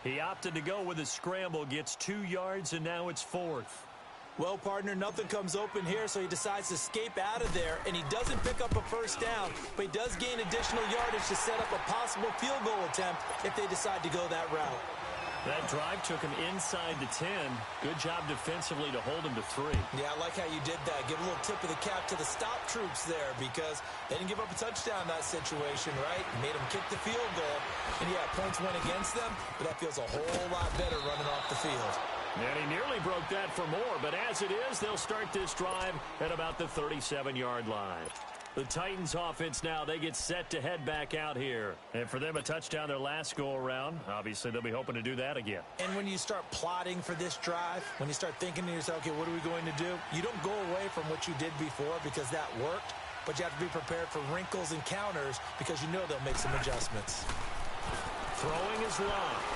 He opted to go with a scramble, gets 2 yards, and now it's 4th. Well, partner, nothing comes open here, so he decides to escape out of there, and he doesn't pick up a first down, but he does gain additional yardage to set up a possible field goal attempt if they decide to go that route. That drive took him inside the 10. Good job defensively to hold him to 3. Yeah, I like how you did that. Give a little tip of the cap to the stop troops there because they didn't give up a touchdown in that situation, right? Made them kick the field goal. And, yeah, points went against them, but that feels a whole lot better running off the field. And he nearly broke that for more, but as it is, they'll start this drive at about the 37-yard line. The Titans offense now, they get set to head back out here. And for them, a touchdown their last go-around. Obviously, they'll be hoping to do that again. And when you start plotting for this drive, when you start thinking to yourself, okay, what are we going to do? You don't go away from what you did before because that worked, but you have to be prepared for wrinkles and counters because you know they'll make some adjustments. Throwing is locked.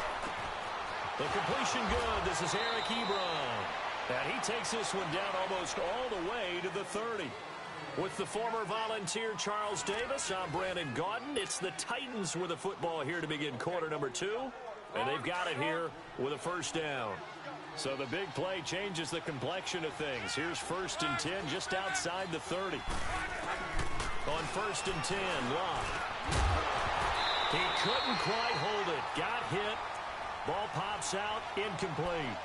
The completion good. This is Eric Ebron. And he takes this one down almost all the way to the 30. With the former Volunteer Charles Davis, I'm Brandon Gaudin. It's the Titans with the football here to begin quarter number 2. And they've got it here with a first down. So the big play changes the complexion of things. Here's 1st and 10 just outside the 30. On 1st and 10, Locke. He couldn't quite hold it. Got hit. Ball pops out. Incomplete.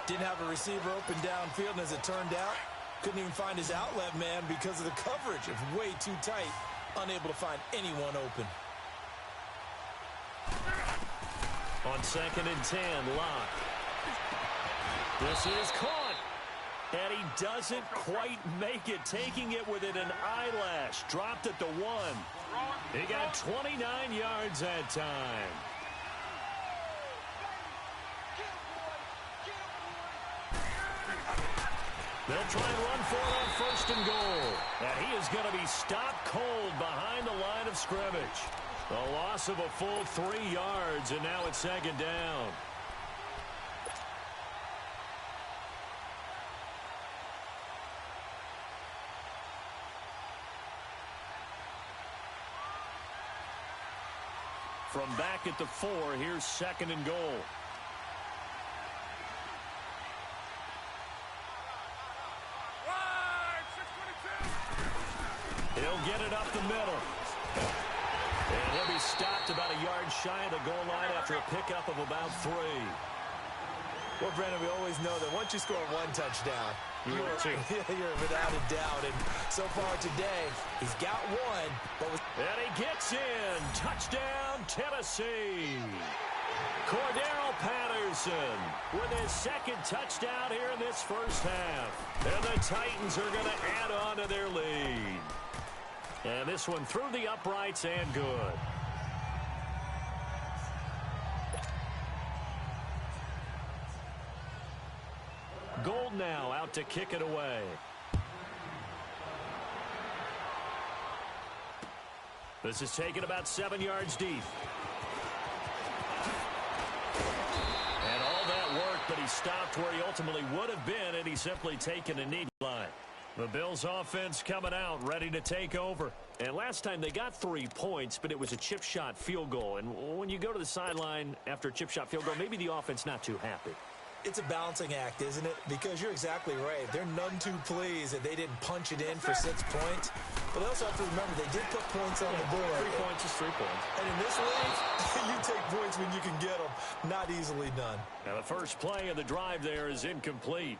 Didn't have a receiver open downfield, and as it turned out, couldn't even find his outlet man because of the coverage. It was way too tight. Unable to find anyone open. On 2nd and 10, Locke. This is caught. And he doesn't quite make it, taking it within an eyelash. Dropped at the 1. He got 29 yards that time. They'll try and run for it on 1st and goal. And he is going to be stopped cold behind the line of scrimmage. A loss of a full 3 yards, and now it's 2nd down. From back at the 4, here's 2nd and goal. He'll get it up the middle. And he'll be stopped about a yard shy of the goal line after a pickup of about 3. Well, Brandon, we always know that once you score 1 touchdown, you're without a doubt. And so far today, he's got 1. And he gets in. Touchdown, Tennessee. Cordero Patterson with his 2nd touchdown here in this first half. And the Titans are going to add on to their lead. And this one through the uprights and good. Gold now out to kick it away. This is taken about 7 yards deep. And all that work, but he stopped where he ultimately would have been had he simply taken a knee line. The Bills offense coming out, ready to take over. And last time they got 3 points, but it was a chip shot field goal. And when you go to the sideline after a chip shot field goal, maybe the offense not too happy. It's a balancing act, isn't it? Because you're exactly right. They're none too pleased that they didn't punch it in for 6 points. But they also have to remember they did put points on the board. 3 points is 3 points. And in this league, you take points when you can get them. Not easily done. Now the first play of the drive there is incomplete.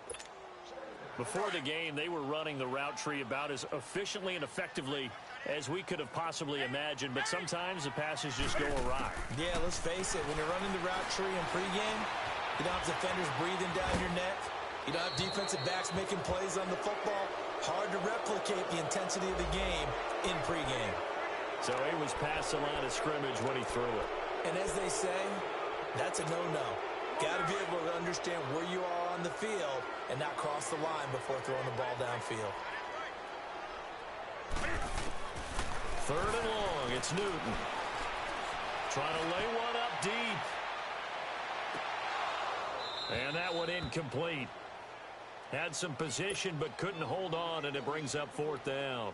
Before the game, they were running the route tree about as efficiently and effectively as we could have possibly imagined, but sometimes the passes just go awry. Yeah, let's face it. When you're running the route tree in pregame, you don't have defenders breathing down your neck. You don't have defensive backs making plays on the football. Hard to replicate the intensity of the game in pregame. So he was past the line of scrimmage when he threw it. And as they say, that's a no-no. Got to be able to understand where you are on the field and not cross the line before throwing the ball downfield. 3rd and long. It's Newton. Trying to lay one up deep. And that one incomplete. Had some position but couldn't hold on, and it brings up 4th down.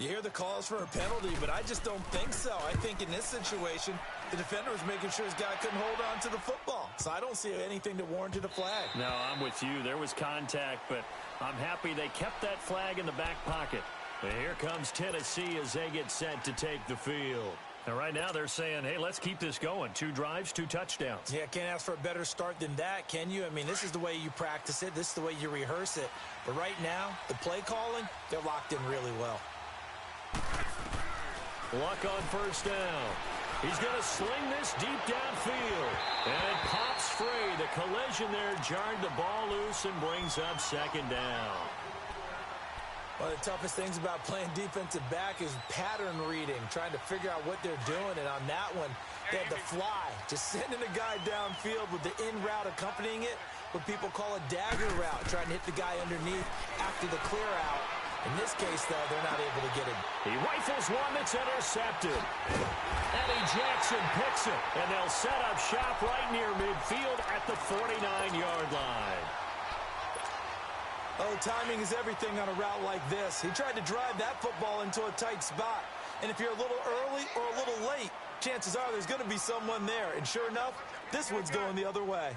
You hear the calls for a penalty, but I just don't think so. I think in this situation, the defender was making sure his guy couldn't hold on to the football. So I don't see anything that warranted a flag. No, I'm with you. There was contact, but I'm happy they kept that flag in the back pocket. And here comes Tennessee as they get set to take the field. And right now they're saying, hey, let's keep this going. 2 drives, 2 touchdowns. Yeah, can't ask for a better start than that, can you? I mean, this is the way you practice it. This is the way you rehearse it. But right now, the play calling, they're locked in really well. Luck on first down. He's going to sling this deep downfield. And it pops free. The collision there jarred the ball loose and brings up second down. One of the toughest things about playing defensive back is pattern reading, trying to figure out what they're doing. And on that one, they had the fly, just sending a guy downfield with the in route accompanying it, what people call a dagger route, trying to hit the guy underneath after the clear out. In this case, though, they're not able to get it. He rifles one that's intercepted. Eddie Jackson picks it, and they'll set up shop right near midfield at the 49-yard line. Oh, timing is everything on a route like this. He tried to drive that football into a tight spot. And if you're a little early or a little late, chances are there's going to be someone there. And sure enough, this one's going the other way.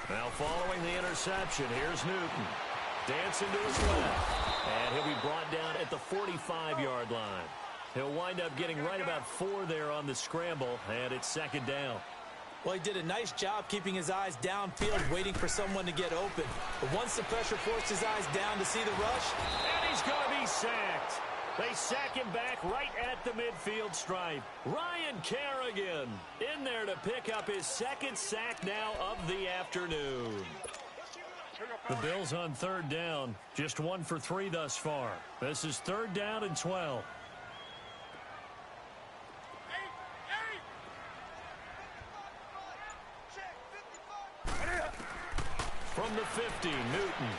Now following the interception, here's Newton. Dancing to his left. And he'll be brought down at the 45-yard line. He'll wind up getting right about 4 there on the scramble, and it's second down. Well, he did a nice job keeping his eyes downfield, waiting for someone to get open. But once the pressure forced his eyes down to see the rush, and he's going to be sacked. They sack him back right at the midfield stripe. Ryan Kerrigan in there to pick up his second sack now of the afternoon. The Bills on third down, just 1 for 3 thus far. This is 3rd down and 12. From the 50, Newton.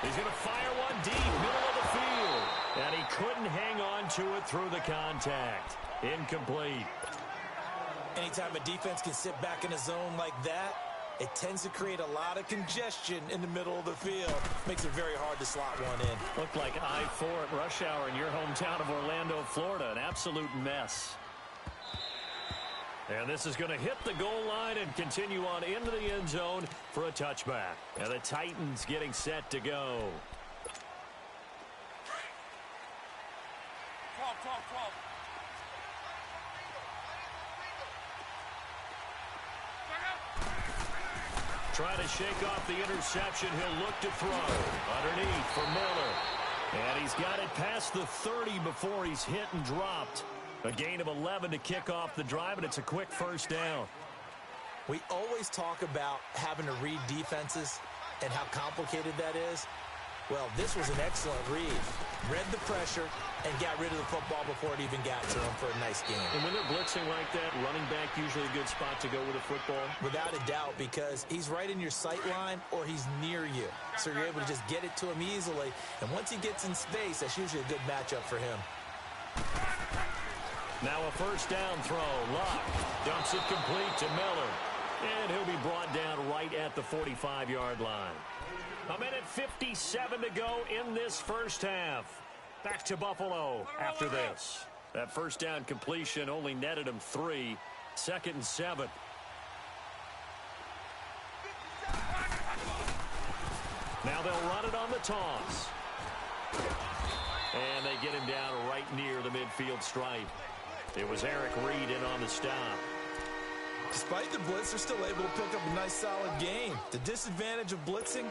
He's going to fire one deep, middle of the field. And he couldn't hang on to it through the contact. Incomplete. Anytime a defense can sit back in a zone like that, it tends to create a lot of congestion in the middle of the field. Makes it very hard to slot one in. Looked like I-4 at rush hour in your hometown of Orlando, Florida. An absolute mess. And this is going to hit the goal line and continue on into the end zone for a touchback. And the Titans getting set to go. 12. Trying to shake off the interception. He'll look to throw. Underneath for Miller. And he's got it past the 30 before he's hit and dropped. A gain of 11 to kick off the drive, and it's a quick first down. We always talk about having to read defenses and how complicated that is. Well, this was an excellent read. Read the pressure and got rid of the football before it even got to him for a nice game. And when they're blitzing like that, running back usually a good spot to go with a football? Without a doubt, because he's right in your sight line or he's near you. So you're able to just get it to him easily. And once he gets in space, that's usually a good matchup for him. Now a first down throw. Luck dumps it complete to Miller. And he'll be brought down right at the 45-yard line. A minute 57 to go in this first half. Back to Buffalo after this. That first down completion only netted him 3. 2nd and 7. Now they'll run it on the toss. And they get him down right near the midfield stripe. It was Eric Reed in on the stop. Despite the blitz, they're still able to pick up a nice solid gain. The disadvantage of blitzing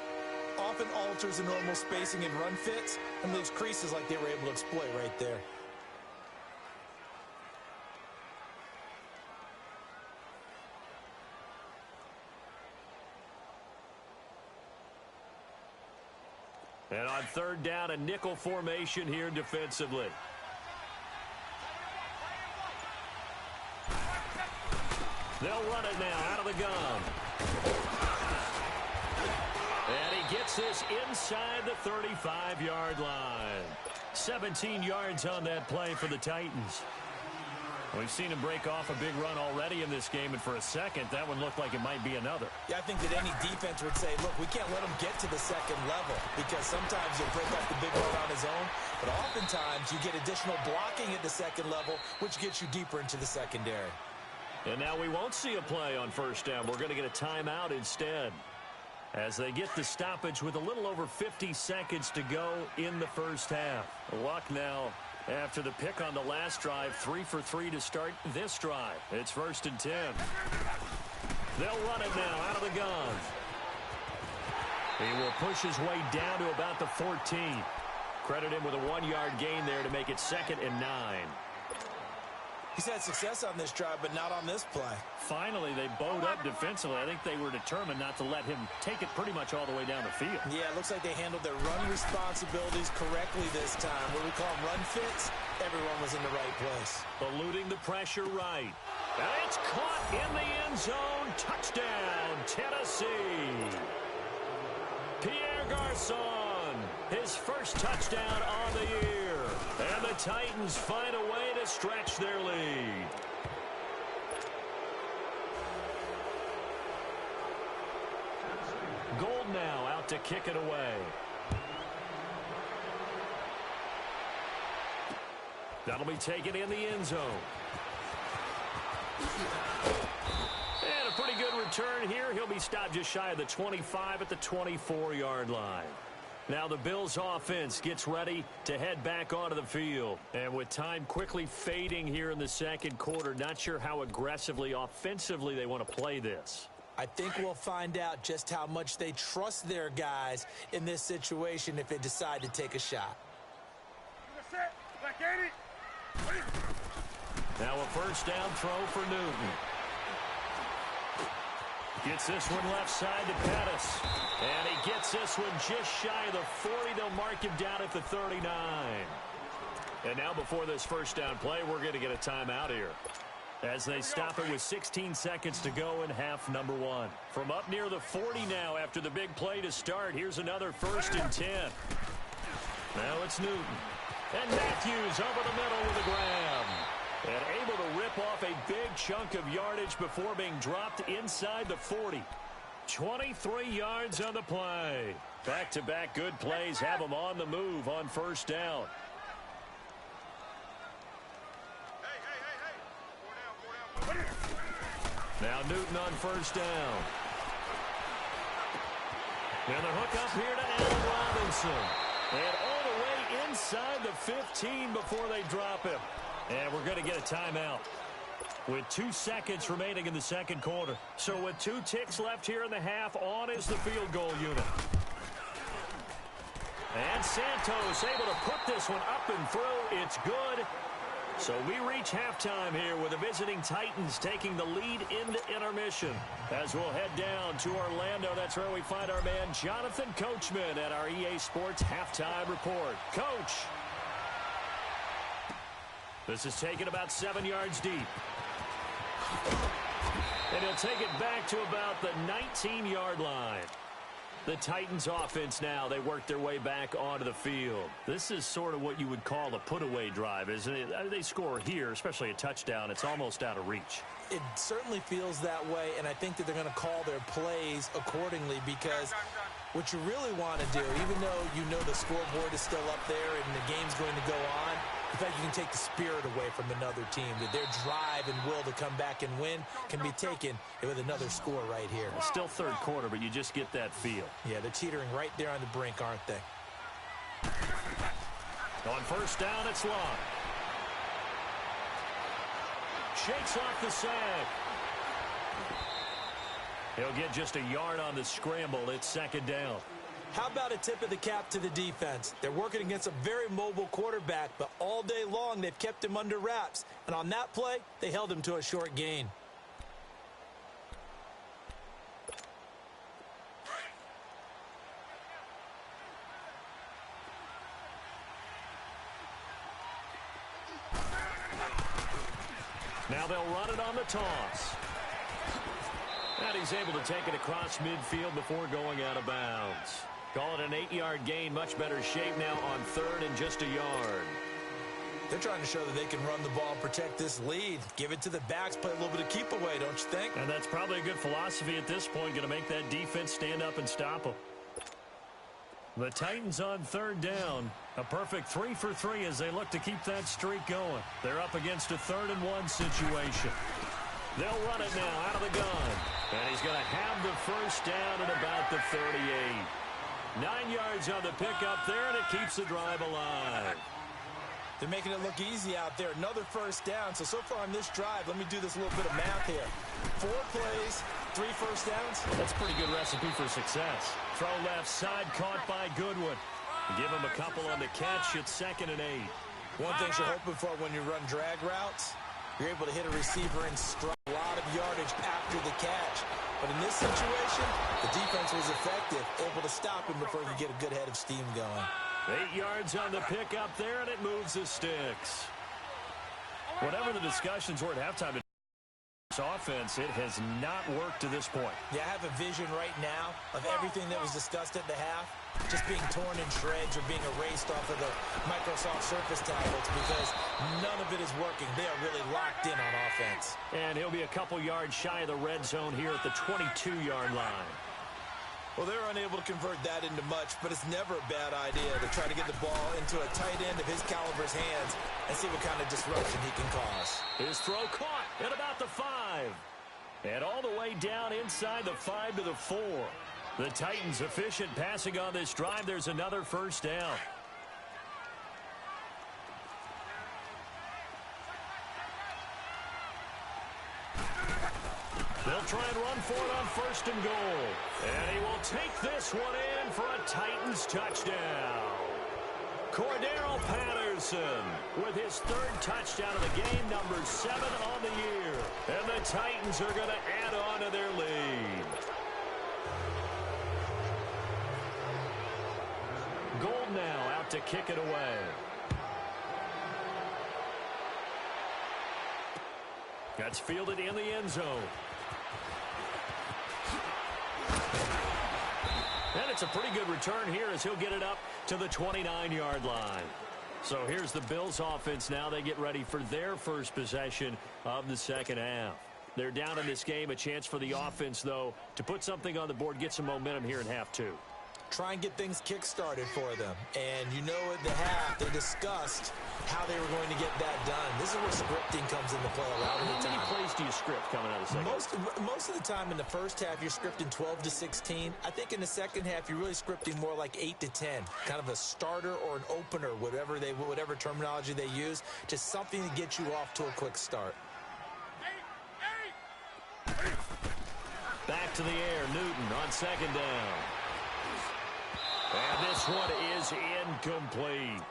often alters the normal spacing and run fits and leaves creases like they were able to exploit right there. And on third down, a nickel formation here defensively. They'll run it now out of the gun. And he gets this inside the 35-yard line. 17 yards on that play for the Titans. We've seen him break off a big run already in this game, and for a second, that one looked like it might be another. Yeah, I think that any defense would say, look, we can't let him get to the second level because sometimes he'll break off the big run on his own, but oftentimes you get additional blocking at the second level, which gets you deeper into the secondary. And now we won't see a play on first down. We're going to get a timeout instead. as they get the stoppage with a little over 50 seconds to go in the first half. Luck now after the pick on the last drive, 3 for 3 to start this drive. It's 1st and 10. They'll run it now out of the gun. He will push his way down to about the 14. Credit him with a 1-yard gain there to make it 2nd and 9. He's had success on this drive, but not on this play. Finally, they bowed up defensively. I think they were determined not to let him take it pretty much all the way down the field. Yeah, it looks like they handled their run responsibilities correctly this time. What we call them run fits, everyone was in the right place. Eluding the pressure right. And it's caught in the end zone. Touchdown, Tennessee. Pierre Garçon, his first touchdown on the year. And the Titans find a way to stretch their lead. Gold now out to kick it away. That'll be taken in the end zone. And a pretty good return here. He'll be stopped just shy of the 25 at the 24-yard line. Now the Bills offense gets ready to head back onto the field. And with time quickly fading here in the second quarter, not sure how aggressively, offensively they want to play this. I think we'll find out just how much they trust their guys in this situation if they decide to take a shot. Now a first down throw for Newton. Gets this one left side to Pettis. And he gets this one just shy of the 40. They'll mark him down at the 39. And now before this first down play, we're going to get a timeout here, as they stop it with 16 seconds to go in half number 1. From up near the 40 now after the big play to start. Here's another 1st and 10. Now it's Newton. And Matthews over the middle with a grab. And able to rip off a big chunk of yardage before being dropped inside the 40. 23 yards on the play. Back-to-back good plays have them on the move on first down. Now Newton on first down. And the hook up here to Allen Robinson. And all the way inside the 15 before they drop him. And we're going to get a timeout with 2 seconds remaining in the second quarter. So with 2 ticks left here in the half, on is the field goal unit. And Santos able to put this one up and through. It's good. So we reach halftime here with the visiting Titans taking the lead into intermission. As we'll head down to Orlando, that's where we find our man Jonathan Coachman at our EA Sports Halftime Report. Coach. This is taken about 7 yards deep. And he'll take it back to about the 19-yard line. The Titans offense now, they work their way back onto the field. This is sort of what you would call a put-away drive, isn't it? They score here, especially a touchdown. It's almost out of reach. It certainly feels that way, and I think that they're going to call their plays accordingly, because what you really want to do, even though you know the scoreboard is still up there and the game's going to go on, in fact, you can take the spirit away from another team. That their drive and will to come back and win can be taken with another score right here. It's still third quarter, but you just get that feel. Yeah, they're teetering right there on the brink, aren't they? On first down, it's Long. Shakes off the sack. He'll get just a yard on the scramble. It's second down. How about a tip of the cap to the defense? They're working against a very mobile quarterback, but all day long they've kept him under wraps. And on that play, they held him to a short gain. Now they'll run it on the toss. And he's able to take it across midfield before going out of bounds. Call it an 8-yard gain. Much better shape now on third and just a yard. They're trying to show that they can run the ball, protect this lead. Give it to the backs, play a little bit of keep away, don't you think? And that's probably a good philosophy at this point. Going to make that defense stand up and stop them. The Titans on third down. A perfect 3 for 3 as they look to keep that streak going. They're up against a 3rd and 1 situation. They'll run it now out of the gun. And he's going to have the first down at about the 38. 9 yards on the pickup there, and it keeps the drive alive. They're making it look easy out there. Another first down. So far on this drive, let me do this little bit of math here. 4 plays, 3 first downs. That's a pretty good recipe for success. Throw left side, caught by Goodwin. Give him a couple on the catch. It's 2nd and 8. One thing you're hoping for when you run drag routes, you're able to hit a receiver and strike a lot of yardage after the catch. But in this situation, the defense was effective, able to stop him before he could get a good head of steam going. 8 yards on the pickup there, and it moves the sticks. Whatever the discussions were at halftime, this offense, it has not worked to this point. Yeah, I have a vision right now of everything that was discussed at the half just being torn in shreds or being erased off of the Microsoft Surface tablets because none of it is working. They are really locked in on offense. And he'll be a couple yards shy of the red zone here at the 22-yard line. Well, they're unable to convert that into much, but it's never a bad idea to try to get the ball into a tight end of his caliber's hands and see what kind of disruption he can cause. His throw caught at about the 5. And all the way down inside the 5 to the 4. The Titans efficient passing on this drive. There's another first down. They'll try and run for it on 1st and goal. And he will take this one in for a Titans touchdown. Cordero Patterson with his 3rd touchdown of the game, number 7 on the year. And the Titans are going to add on to their lead. Gold now out to kick it away. That's fielded in the end zone. And it's a pretty good return here as he'll get it up to the 29-yard line. So here's the Bills offense now. They get ready for their first possession of the second half. They're down in this game. A chance for the offense, though, to put something on the board, get some momentum here in half 2. Try and get things kick-started for them. And you know at the half, they discussed how they were going to get that done. This is where scripting comes into play a lot of the time. How many plays do you script coming out of the second? Most of the time in the first half, you're scripting 12 to 16. I think in the second half, you're really scripting more like 8 to 10. Kind of a starter or an opener, whatever terminology they use. Just something to get you off to a quick start. Back to the air, Newton on 2nd down. And this one is incomplete.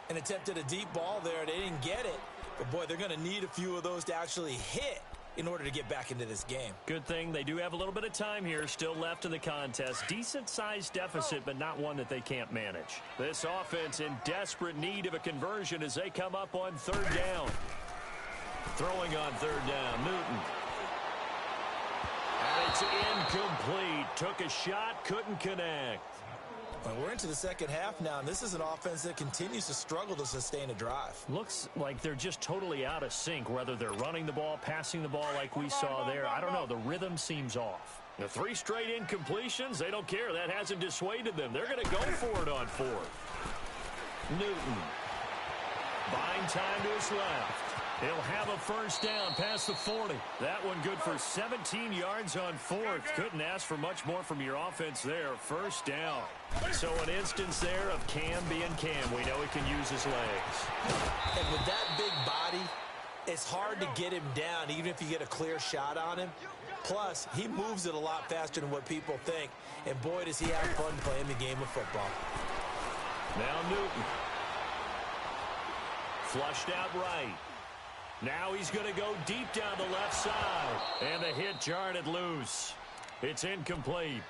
And attempted a deep ball there. They didn't get it. But, boy, they're going to need a few of those to actually hit in order to get back into this game. Good thing they do have a little bit of time here still left in the contest. Decent-sized deficit, but not one that they can't manage. This offense in desperate need of a conversion as they come up on 3rd down. Throwing on 3rd down, Newton. And it's incomplete. Took a shot, couldn't connect. Well, we're into the second half now, and this is an offense that continues to struggle to sustain a drive. Looks like they're just totally out of sync, whether they're running the ball, passing the ball like we saw there. I don't know. The rhythm seems off. The 3 straight incompletions, they don't care. That hasn't dissuaded them. They're going to go for it on 4th. Newton. Buying time to his left. He'll have a first down past the 40. That one good for 17 yards on 4th. Couldn't ask for much more from your offense there. First down. So an instance there of Cam being Cam. We know he can use his legs. And with that big body, it's hard to get him down, even if you get a clear shot on him. Plus, he moves it a lot faster than what people think. And boy, does he have fun playing the game of football. Now Newton. Flushed out right. Now he's going to go deep down the left side. And the hit jarred it loose. It's incomplete.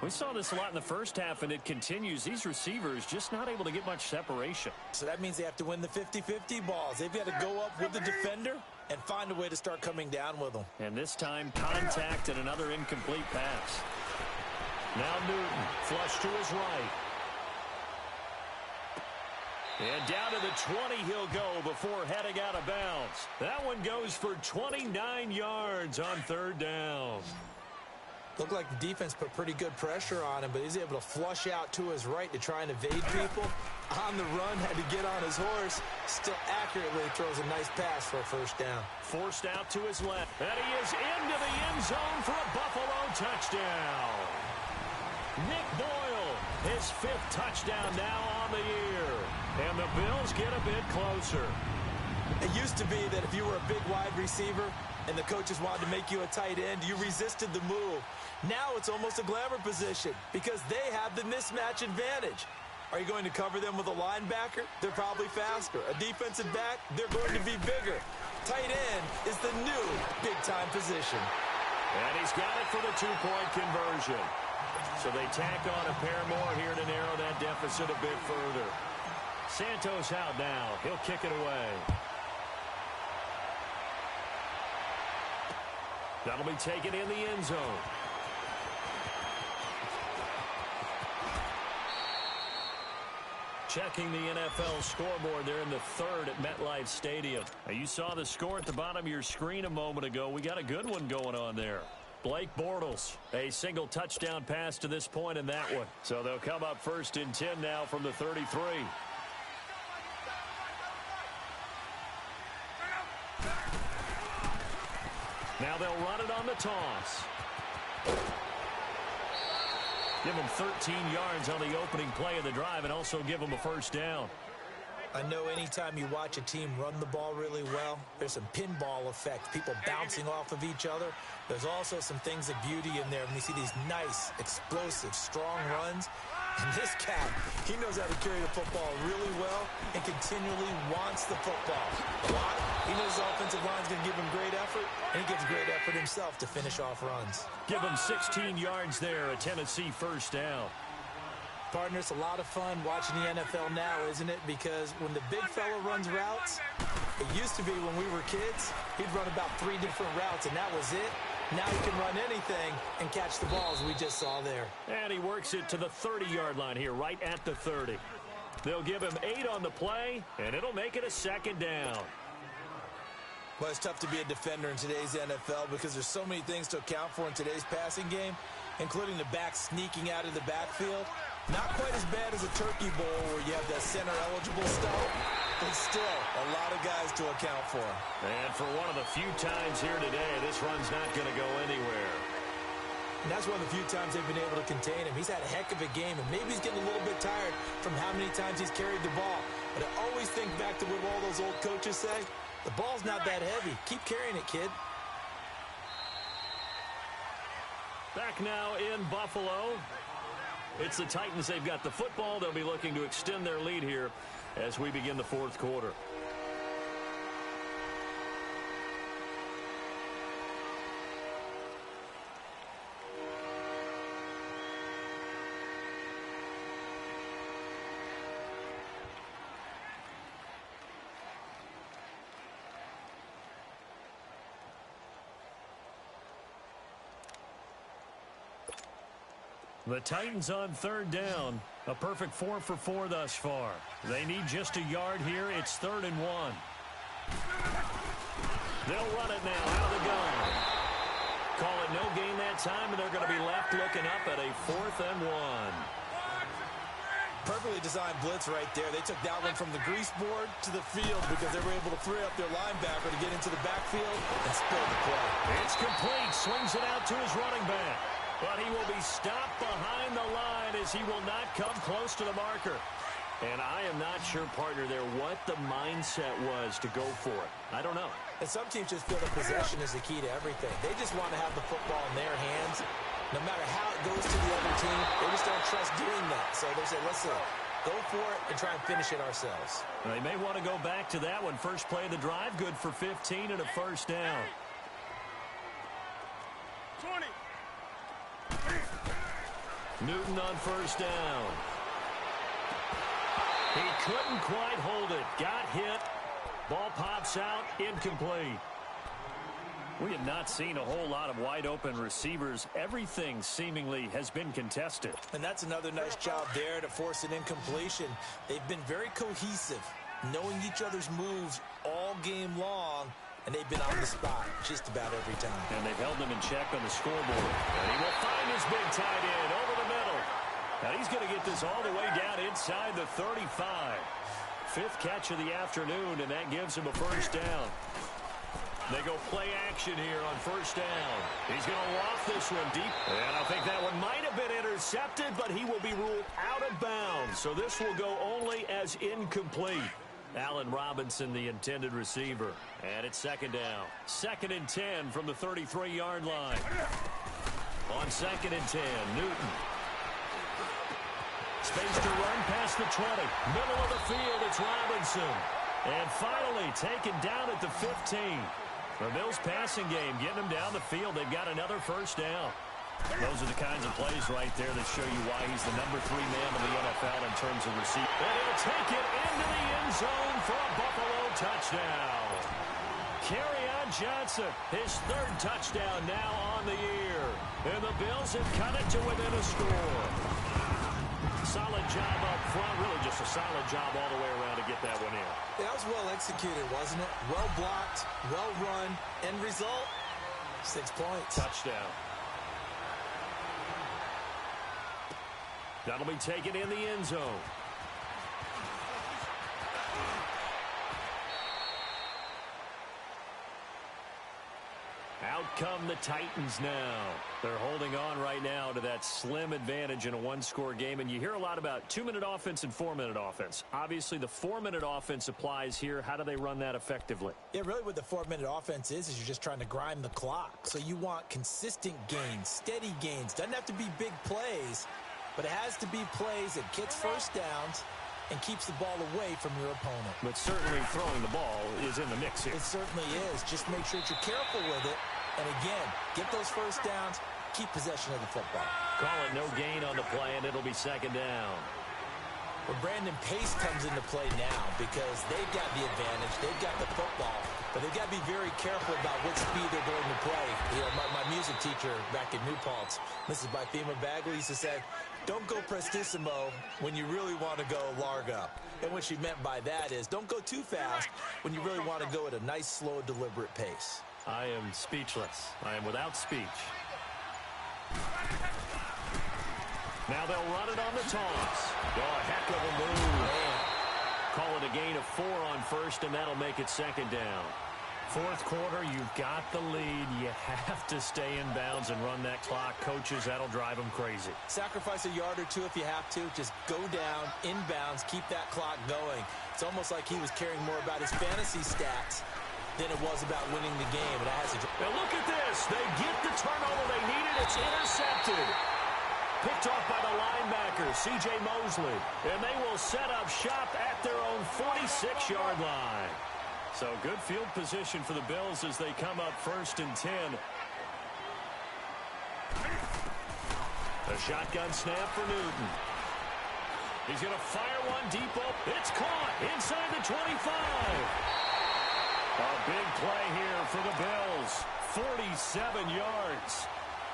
We saw this a lot in the first half, and it continues. These receivers just not able to get much separation. So that means they have to win the 50-50 balls. They've got to go up with the defender and find a way to start coming down with them. And this time, contact and another incomplete pass. Now Newton, flush to his right. And down to the 20 he'll go before heading out of bounds. That one goes for 29 yards on 3rd down. Looked like the defense put pretty good pressure on him, but he's able to flush out to his right to try and evade people. On the run, had to get on his horse. Still accurately throws a nice pass for a first down. Forced out to his left. And he is into the end zone for a Buffalo touchdown. Nick Boyle, his 5th touchdown now on the year. And the Bills get a bit closer. It used to be that if you were a big wide receiver and the coaches wanted to make you a tight end, you resisted the move. Now it's almost a glamour position because they have the mismatch advantage. Are you going to cover them with a linebacker? They're probably faster. A defensive back? They're going to be bigger. Tight end is the new big-time position. And he's got it for the 2-point conversion. So they tack on a pair more here to narrow that deficit a bit further. Santos out now. He'll kick it away. That'll be taken in the end zone. Checking the NFL scoreboard there in the 3rd at MetLife Stadium. Now, you saw the score at the bottom of your screen a moment ago. We got a good one going on there. Blake Bortles, a single touchdown pass to this point in that one. So they'll come up 1st and 10 now from the 33. Now they'll run it on the toss. Give them 13 yards on the opening play of the drive and also give them a first down. I know anytime you watch a team run the ball really well, there's some pinball effect, people bouncing off of each other. There's also some things of beauty in there when you see these nice, explosive, strong runs. And this cat, he knows how to carry the football really well and continually wants the football. Why? He knows his offensive line's going to give him great effort, and he gives great effort himself to finish off runs. Give him 16 yards there, a Tennessee first down. Partner, it's a lot of fun watching the NFL now, isn't it? Because when the big fella runs routes, it used to be when we were kids, he'd run about 3 different routes, and that was it. Now he can run anything and catch the balls we just saw there. And he works it to the 30-yard line here, right at the 30. They'll give him 8 on the play, and it'll make it a 2nd down. Well, it's tough to be a defender in today's NFL because there's so many things to account for in today's passing game, including the back sneaking out of the backfield. Not quite as bad as a turkey bowl where you have that center-eligible stuff, but still a lot of guys to account for. And for one of the few times here today, this run's not going to go anywhere. And that's one of the few times they've been able to contain him. He's had a heck of a game, and maybe he's getting a little bit tired from how many times he's carried the ball. But I always think back to what all those old coaches say. The ball's not that heavy. Keep carrying it, kid. Back now in Buffalo. It's the Titans. They've got the football. They'll be looking to extend their lead here as we begin the 4th quarter. The Titans on 3rd down. A perfect 4 for 4 thus far. They need just a yard here. It's 3rd and 1. They'll run it now out of the gun. Call it no gain that time, and they're going to be left looking up at a 4th and 1. Perfectly designed blitz right there. They took that one from the grease board to the field because they were able to free up their linebacker to get into the backfield and spill the play. It's complete. Swings it out to his running back. But he will be stopped behind the line as he will not come close to the marker. And I am not sure, partner, there what the mindset was to go for it. I don't know. And some teams just feel that possession is the key to everything. They just want to have the football in their hands. No matter how it goes to the other team, they just don't trust doing that. So they say, listen, go for it and try and finish it ourselves. They may want to go back to that one. First play of the drive, good for 15 and a first down. 20. Newton on first down. He couldn't quite hold it. Got hit. Ball pops out. Incomplete. We have not seen a whole lot of wide-open receivers. Everything seemingly has been contested. And that's another nice job there to force an incompletion. They've been very cohesive, knowing each other's moves all game long, and they've been on the spot just about every time. And they've held him in check on the scoreboard. And he will find his big tight end over the middle. And he's going to get this all the way down inside the 35. Fifth catch of the afternoon, and that gives him a first down. They go play action here on first down. He's going to loft this one deep. And I think that one might have been intercepted, but he will be ruled out of bounds. So this will go only as incomplete. Allen Robinson, the intended receiver. And it's second down. 2nd and 10 from the 33-yard line. On 2nd and 10, Newton. Space to run past the 20. Middle of the field, it's Robinson. And finally taken down at the 15. The Bills passing game, getting them down the field. They've got another first down. Those are the kinds of plays right there that show you why he's the number 3 man in the NFL in terms of receiving. And he'll take it into the end zone for a Buffalo touchdown. Kerryon Johnson, his 3rd touchdown now on the year. And the Bills have cut it to within a score. Solid job up front, really just a solid job all the way around to get that one in. That was well executed, wasn't it? Well blocked, well run. End result, 6 points. Touchdown. That'll be taken in the end zone. Out come the Titans now. They're holding on right now to that slim advantage in a one-score game. And you hear a lot about 2-minute offense and 4-minute offense. Obviously, the 4-minute offense applies here. How do they run that effectively? Yeah, really what the 4-minute offense is you're just trying to grind the clock. So you want consistent gains, steady gains. Doesn't have to be big plays, but it has to be plays that gets first downs and keeps the ball away from your opponent. But certainly throwing the ball is in the mix here. It certainly is. Just make sure that you're careful with it. And again, get those first downs, keep possession of the football. Call it no gain on the play, and it'll be second down. Well, Brandon, pace comes into play now because they've got the advantage. They've got the football, but they've got to be very careful about what speed they're going to play. You know, my music teacher back in New Paltz, Mrs. Bythema Bagley, used to say, don't go prestissimo when you really want to go largo. And what she meant by that is don't go too fast when you really want to go at a nice, slow, deliberate pace. I am speechless. I am without speech. Now they'll run it on the toss. Oh, a heck of a move. Man. Call it a gain of 4 on first, and that'll make it second down. Fourth quarter, you've got the lead. You have to stay in bounds and run that clock. Coaches, that'll drive them crazy. Sacrifice a yard or two if you have to. Just go down, in bounds, keep that clock going. It's almost like he was caring more about his fantasy stats than it was about winning the game. And now look at this. They get the turnover they needed. It's intercepted. Picked off by the linebacker, C.J. Mosley. And they will set up shop at their own 46-yard line. So good field position for the Bills as they come up 1st and 10. A shotgun snap for Newton. He's going to fire one deep up. It's caught inside the 25. A big play here for the Bills. 47 yards.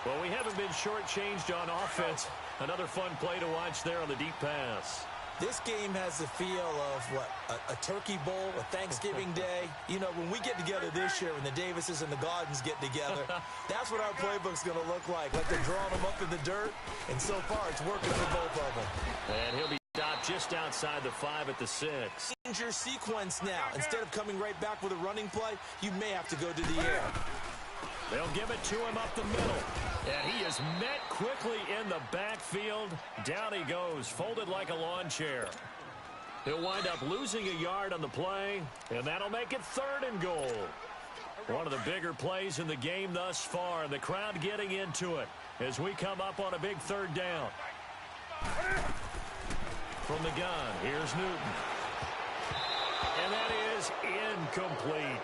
Well, we haven't been shortchanged on offense. Another fun play to watch there on the deep pass. This game has the feel of, what, a turkey bowl, a Thanksgiving day. You know, when we get together this year, when the Davises and the Gardens get together, that's what our playbook's going to look like they're drawing them up in the dirt. And so far, it's working for both of them. And he'll be stopped just outside the 5 at the 6. Change your sequence now. Instead of coming right back with a running play, you may have to go to the air. They'll give it to him up the middle. And he is met quickly in the backfield. Down he goes, folded like a lawn chair. He'll wind up losing a yard on the play, and that'll make it 3rd and goal. One of the bigger plays in the game thus far, and the crowd getting into it as we come up on a big 3rd down. From the gun, here's Newton. And that is incomplete.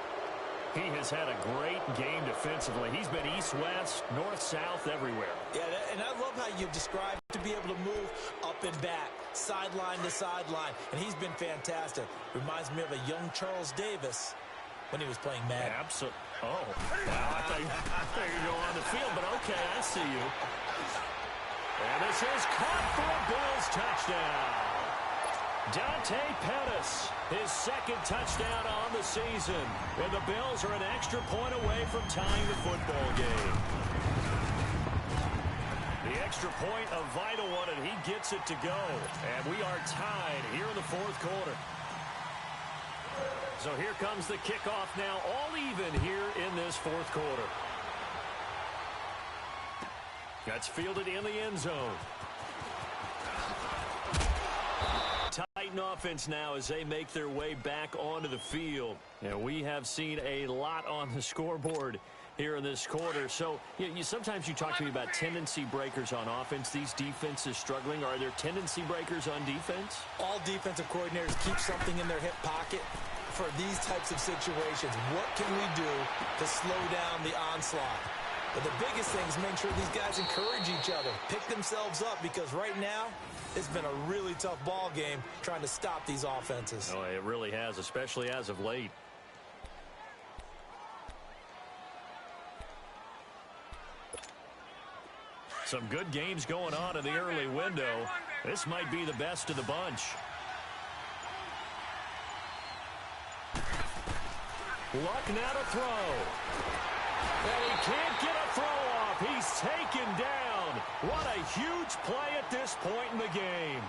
He has had a great game defensively. He's been east-west, north-south, everywhere. Yeah, and I love how you describe to be able to move up and back, sideline to sideline, and he's been fantastic. Reminds me of a young Charles Davis when he was playing Madden. Absolutely. Oh, wow, I thought you were going on the field, but okay, I see you. And this is caught for a Bills touchdown. Dante Pettis, his second touchdown on the season. And the Bills are an extra point away from tying the football game. The extra point, a vital one, and he gets it to go. And we are tied here in the fourth quarter. So here comes the kickoff now, all even here in this fourth quarter. That's fielded in the end zone. Titan offense now as they make their way back onto the field. And we have seen a lot on the scoreboard here in this quarter. So sometimes you talk to me about tendency breakers on offense. These defenses struggling. Are there tendency breakers on defense? All defensive coordinators keep something in their hip pocket for these types of situations. What can we do to slow down the onslaught? But the biggest thing is make sure these guys encourage each other, pick themselves up, because right now it's been a really tough ball game trying to stop these offenses. Oh, it really has, especially as of late. Some good games going on in the early window. This might be the best of the bunch. Luck now to throw. And he can't get a throw off. He's taken down. What a huge play at this point in the game.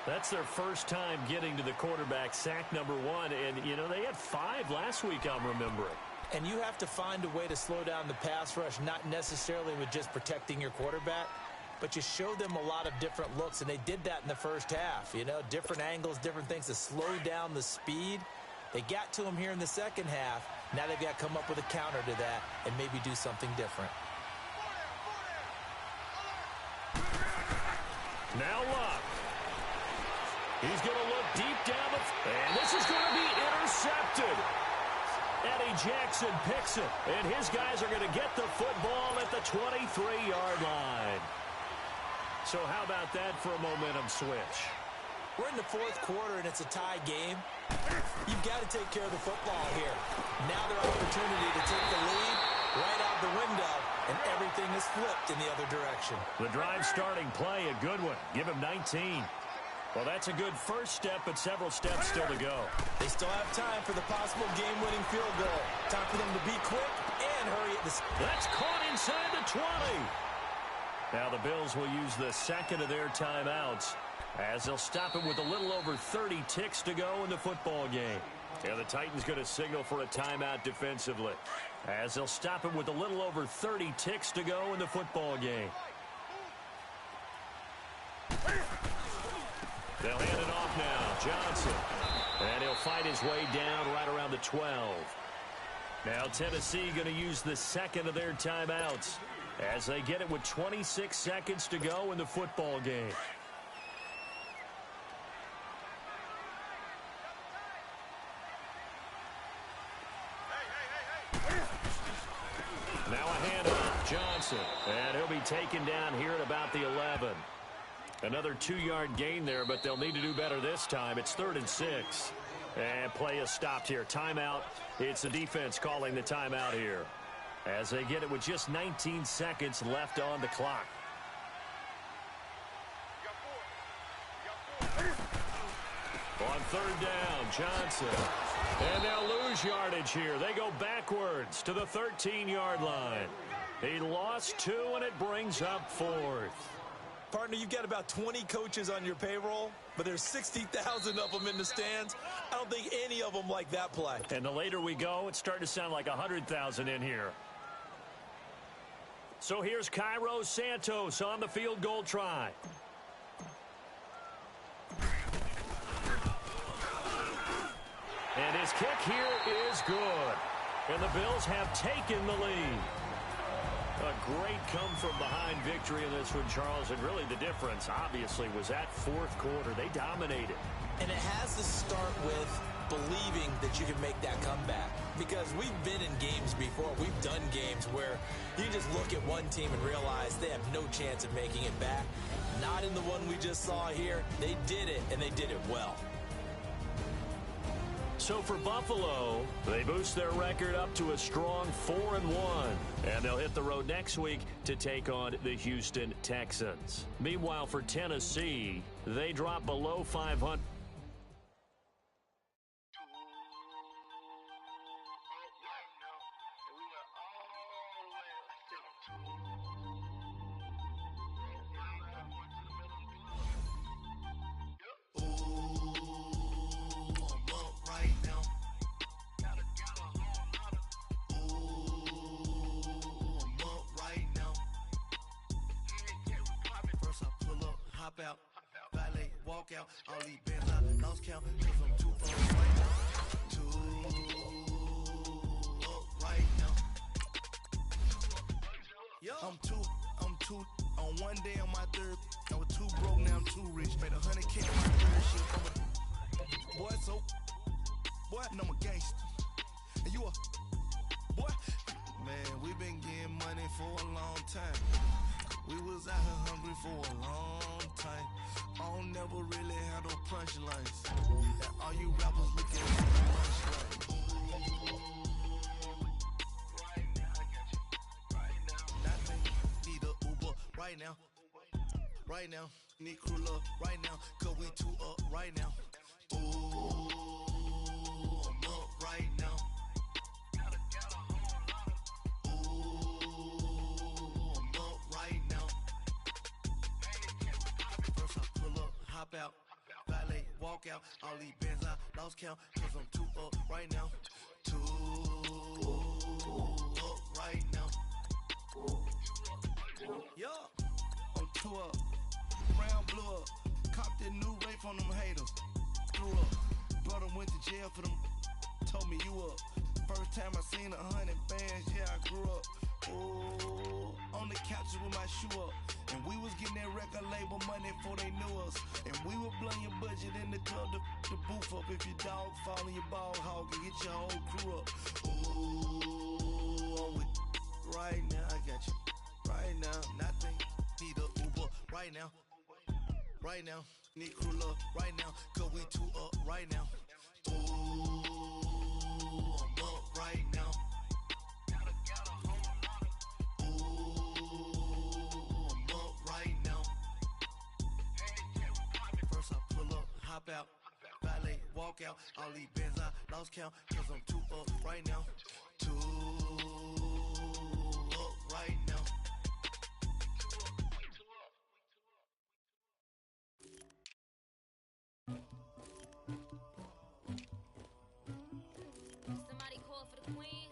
That's their first time getting to the quarterback, sack number 1. And, they had 5 last week, I'm remembering. And you have to find a way to slow down the pass rush, not necessarily with just protecting your quarterback, but you show them a lot of different looks, and they did that in the first half. Different angles, different things to slow down the speed. They got to him here in the second half. Now they've got to come up with a counter to that and maybe do something different. Now Luck. He's going to look deep down and this is going to be intercepted. Eddie Jackson picks it, and his guys are going to get the football at the 23-yard line. So how about that for a momentum switch? We're in the fourth quarter, and it's a tie game. You've got to take care of the football here. Now their opportunity to take the lead right out the window, and everything is flipped in the other direction. The drive starting play, a good one. Give him 19. Well, that's a good first step, but several steps still to go. They still have time for the possible game-winning field goal. Time for them to be quick and hurry at the... That's caught inside the 20. Now the Bills will use the second of their timeouts as they'll stop him with a little over 30 ticks to go in the football game. Yeah, the Titans going to signal for a timeout defensively as they'll stop him with a little over 30 ticks to go in the football game. They'll hand it off now. Johnson. And he'll fight his way down right around the 12. Now Tennessee going to use the second of their timeouts as they get it with 26 seconds to go in the football game. Now a handoff. Johnson. And he'll be taken down here at about the 11. Another 2-yard gain there, but they'll need to do better this time. It's 3rd and 6. And play is stopped here. Timeout. It's the defense calling the timeout here as they get it with just 19 seconds left on the clock. On 3rd down, Johnson. And they'll lose yardage here. They go backwards to the 13-yard line. He lost 2, and it brings up 4th. Partner, you've got about 20 coaches on your payroll, but there's 60,000 of them in the stands. I don't think any of them like that play. And the later we go, it's starting to sound like 100,000 in here. So here's Cairo Santos on the field goal try. And his kick here is good. And the Bills have taken the lead. A great come-from-behind victory in this one, Charles. And really the difference, obviously, was that fourth quarter. They dominated. And it has to start with believing that you can make that comeback. Because we've been in games before. We've done games where you just look at one team and realize they have no chance of making it back. Not in the one we just saw here. They did it, and they did it well. So for Buffalo, they boost their record up to a strong 4-1. And they'll hit the road next week to take on the Houston Texans. Meanwhile, for Tennessee, they drop below 500. walk out. All these bands I lost count, cause I'm too up right now. Too up right now. I'm too on one day on my third. I was too broke, now I'm too rich. Made 100K on my third shit. Boy, so boy, and I'm a gangster. And you a boy. Man, we been getting money for a long time. We was out here hungry for a long time. I don't never really have no punchlines. And all you rappers looking at the punchline. Nothing, need a Uber right now. Right now, need crew love right now. Cause we too up right now. Ooh, I'm up right now. Hop out, valet, walk out. All these bands I lost count, cause I'm too up right now. Too up right now. Yo, I'm too up. Brown blew up. Copped that new Ray from them haters. Blew up. Brother went to jail for them. Told me you up. First time I seen 100 bands, yeah, I grew up. Oh, on the couches with my shoe up. And we was getting that record label money before they knew us. And we were blowing your budget in the club to boof up. If your dog fall in your ball hog and get your whole crew up. Ooh, I'm with right now, I got you. Right now, nothing, need a Uber right now. Right now, need crew love right now. Cause we too up right now. Ooh, I'm up right now. Hop out, valet, walk out. All these bands I lost count, cause I'm too up right now. Too up right now. Somebody call for the queen.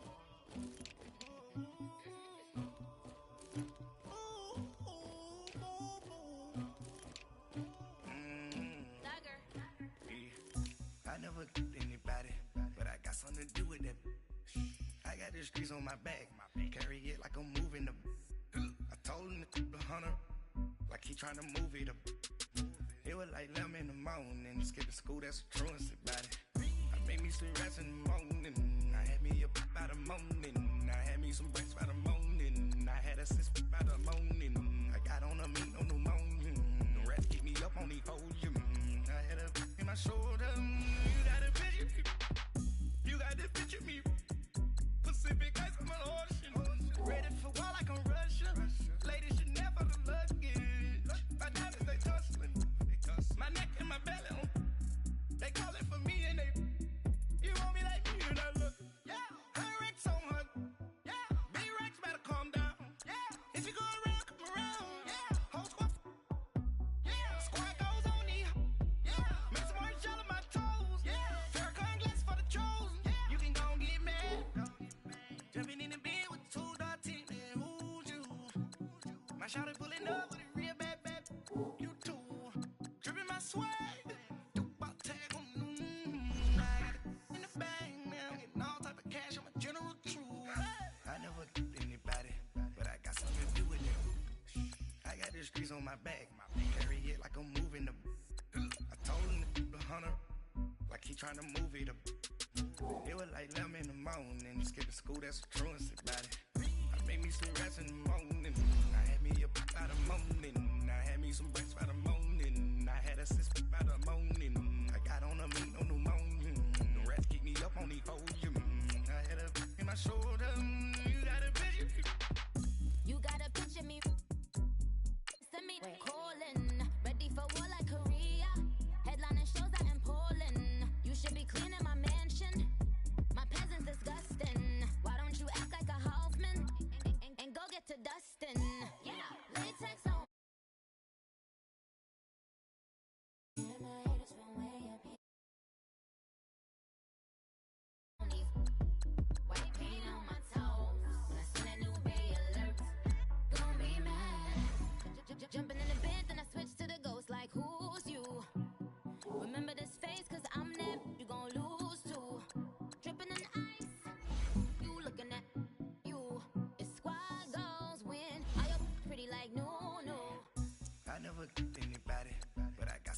Anybody, but I got something to do with that. I got the streets on my back, carry it like I'm moving the. I told him to the hunter, like he trying to move it up. It was like 11 in the morning, skipping school, that's a truancy about it. I made me some rats in the morning, I had me a by the morning, I had me some breaks by the morning, I had a sis by the morning, I got on a meat on the morning, the rats keep me up on the podium, I had a in my shoulder. You got to picture me. Pacific ice on my ocean. Ready for war like I'm Russia. Ladies should never the luggage. My diamonds, they tussling. My neck and my belly. They call it for me and they. You want me like me and I look. Yeah. Her Rex on her. Yeah. B-Rex better calm down. Yeah. If you go around, come around. Yeah. Whole squad. Yeah. Squad goes on me. Yeah. Make some orange gel on my toes. Yeah. Farrakhan glass for the trolls. Yeah. You can go and get mad. Jumping in the bed with 2 dark teeth. Who's you? My shawty pulling up with a real bad. You too. Dripping my swag. Do about tag on. I got it in the bag now. Getting all type of cash on my general true. I never get anybody, but I got something to do with it. I got the streets on my back. Carry it like I'm moving the. I told him to the hunter, like he trying to move it up. It was like 11 in the morning, skipping school, that's a truancy about it. I made me some rats in the morning, I had me a by the morning, I had me some breaks by the morning, I had a sis by the morning, I got on a meat on the morning, the rats keep me up on the podium, I had a in my shoulder, you got a picture me. You gotta picture me. Send me calling, ready for war like Korea. Headlining shows out in Poland. You should be cleaning my mansion. My peasants disgusting. Why don't you act like a Hoffman?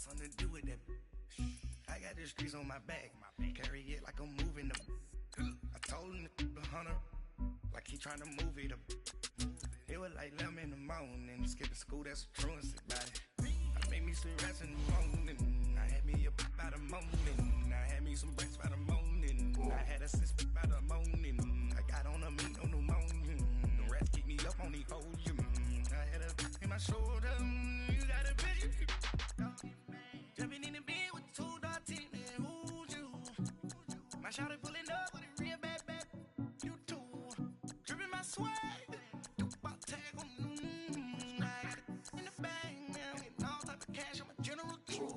something to do with that. I got the streets on my back. Carry it like I'm moving the. I told him the hunter, like he trying to move it up. It was like 11 in the morning, skipping school, that's a truancy about it. I made me some rest in the morning. I had me up by the morning. I had me some breaks by the morning. I had a six by the morning. I got on a meat on the morning. The rest keep me up on the podium. I had a in my shoulder. You got a bitch. Jumping in the bed with 2 dark teeth, man. Who's you? My shawty pulling up with a real bad. You too. Dripping my swag. Do about tag on. I got it in the bag now. Getting all type of cash. I'm a general true.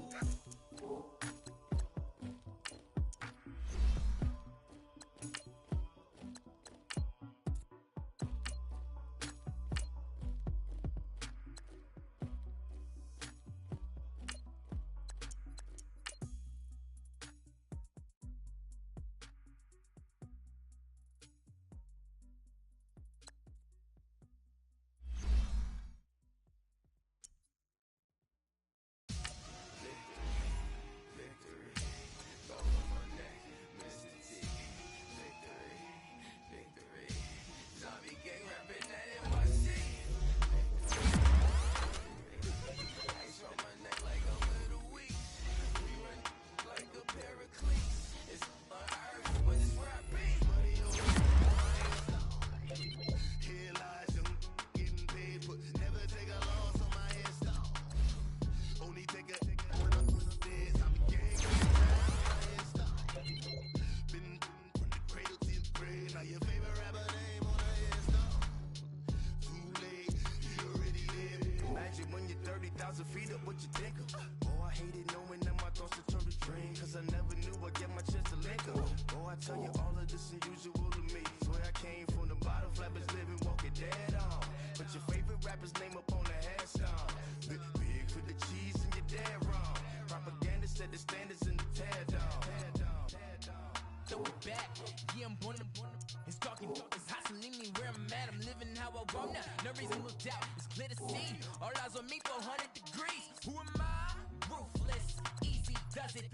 Feet up, what you think of? Oh, I hated knowing that my thoughts would turn to dream. Cause I never knew I'd get my chance to link up. Oh, I tell you all of this unusual to me. Swear I came from the bottom, flappers living, walking dead on. Put your favorite rapper's name up on the headstone. Big for the cheese and you're dead wrong. Propaganda set the standards in the tear down. Throw it back, yeah, I'm born to. It's talking, it's hustling me where I'm at. I'm living how I want now. No reason to doubt, it's clear to see. All eyes on me, 400 degrees. Who am I? Ruthless, easy does it.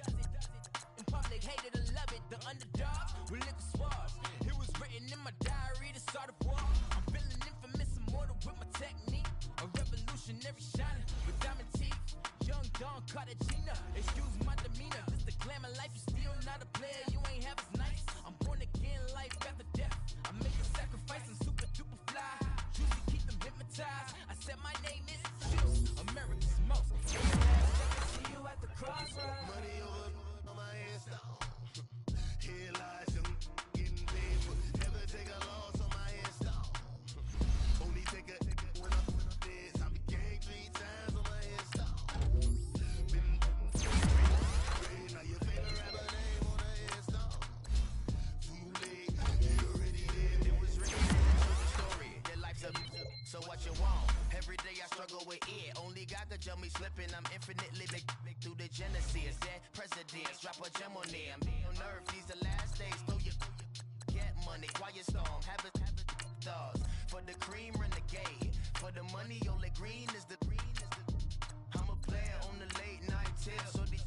In public, hate it or love it. The underdog with liquor swabs. It was written in my diary to start a war. I'm feeling infamous, immortal with my technique. A revolutionary shining with diamond teeth. Young Don Cartagena, excuse my demeanor. This the glamour life, you still not a player. You ain't half as nice. I'm born again, life after death. I make a sacrifice, I'm super duper fly. Juicy, keep them hypnotized. I said my name is Juice, America's most. See you at the crossroads. Money over on my headstone. Here lies young, getting paid, but never take a loss on my headstone. Only take a when I'm dead. I be gang 3 times on my headstone. Been now your favorite rapper name on the headstone. Too late, you already did. It was written in the story. Your life's a so what you want? Every day I struggle with it. Only God could jump me slipping. I'm infinitely big through the genesis. Dead presidents, drop a gem on them. On earth, these the last days. Throw your get money, quiet storm. Have it thoughts. For the cream, renegade. For the money, only green is the. I'm a player on the late night tips. So these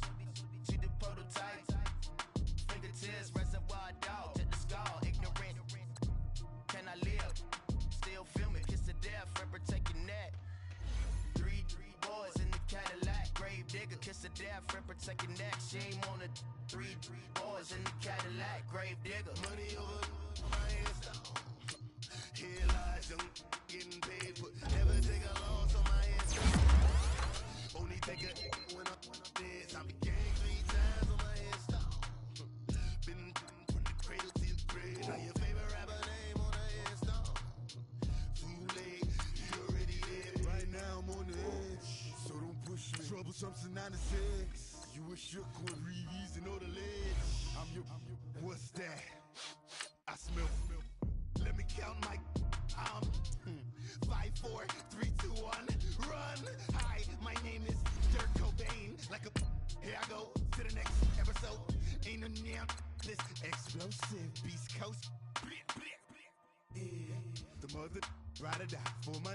see the prototype. Fingertips, reservoir dog. To the skull, ignorant. Can I live? Still feel me. Kiss the death, forever take your neck. 3 boys in the Cadillac. Grave digger, kiss the death, forever take your neck. Shame on the 3 boys in the Cadillac. Grave digger. Money over my headstone. Here lies young, getting paid, but never take a loss on my headstone. Only take a when I'm dead. I be gang 3 times on my headstone. Been from the cradle to the grave. Now your favorite rapper name on the headstone. Too late, you already did. Right now I'm on the edge, so don't push me. Troublesome to 96. You were shook when Reeves and all the ledge. I'm your, what's that? I smell. Let me count my. 5, 4, 3, 2, 1, run. Hi, my name is Dirk Cobain. Like a. Here I go to the next episode. Ain't no damn this explosive Beast Coast. Yeah, the mother ride or die for my.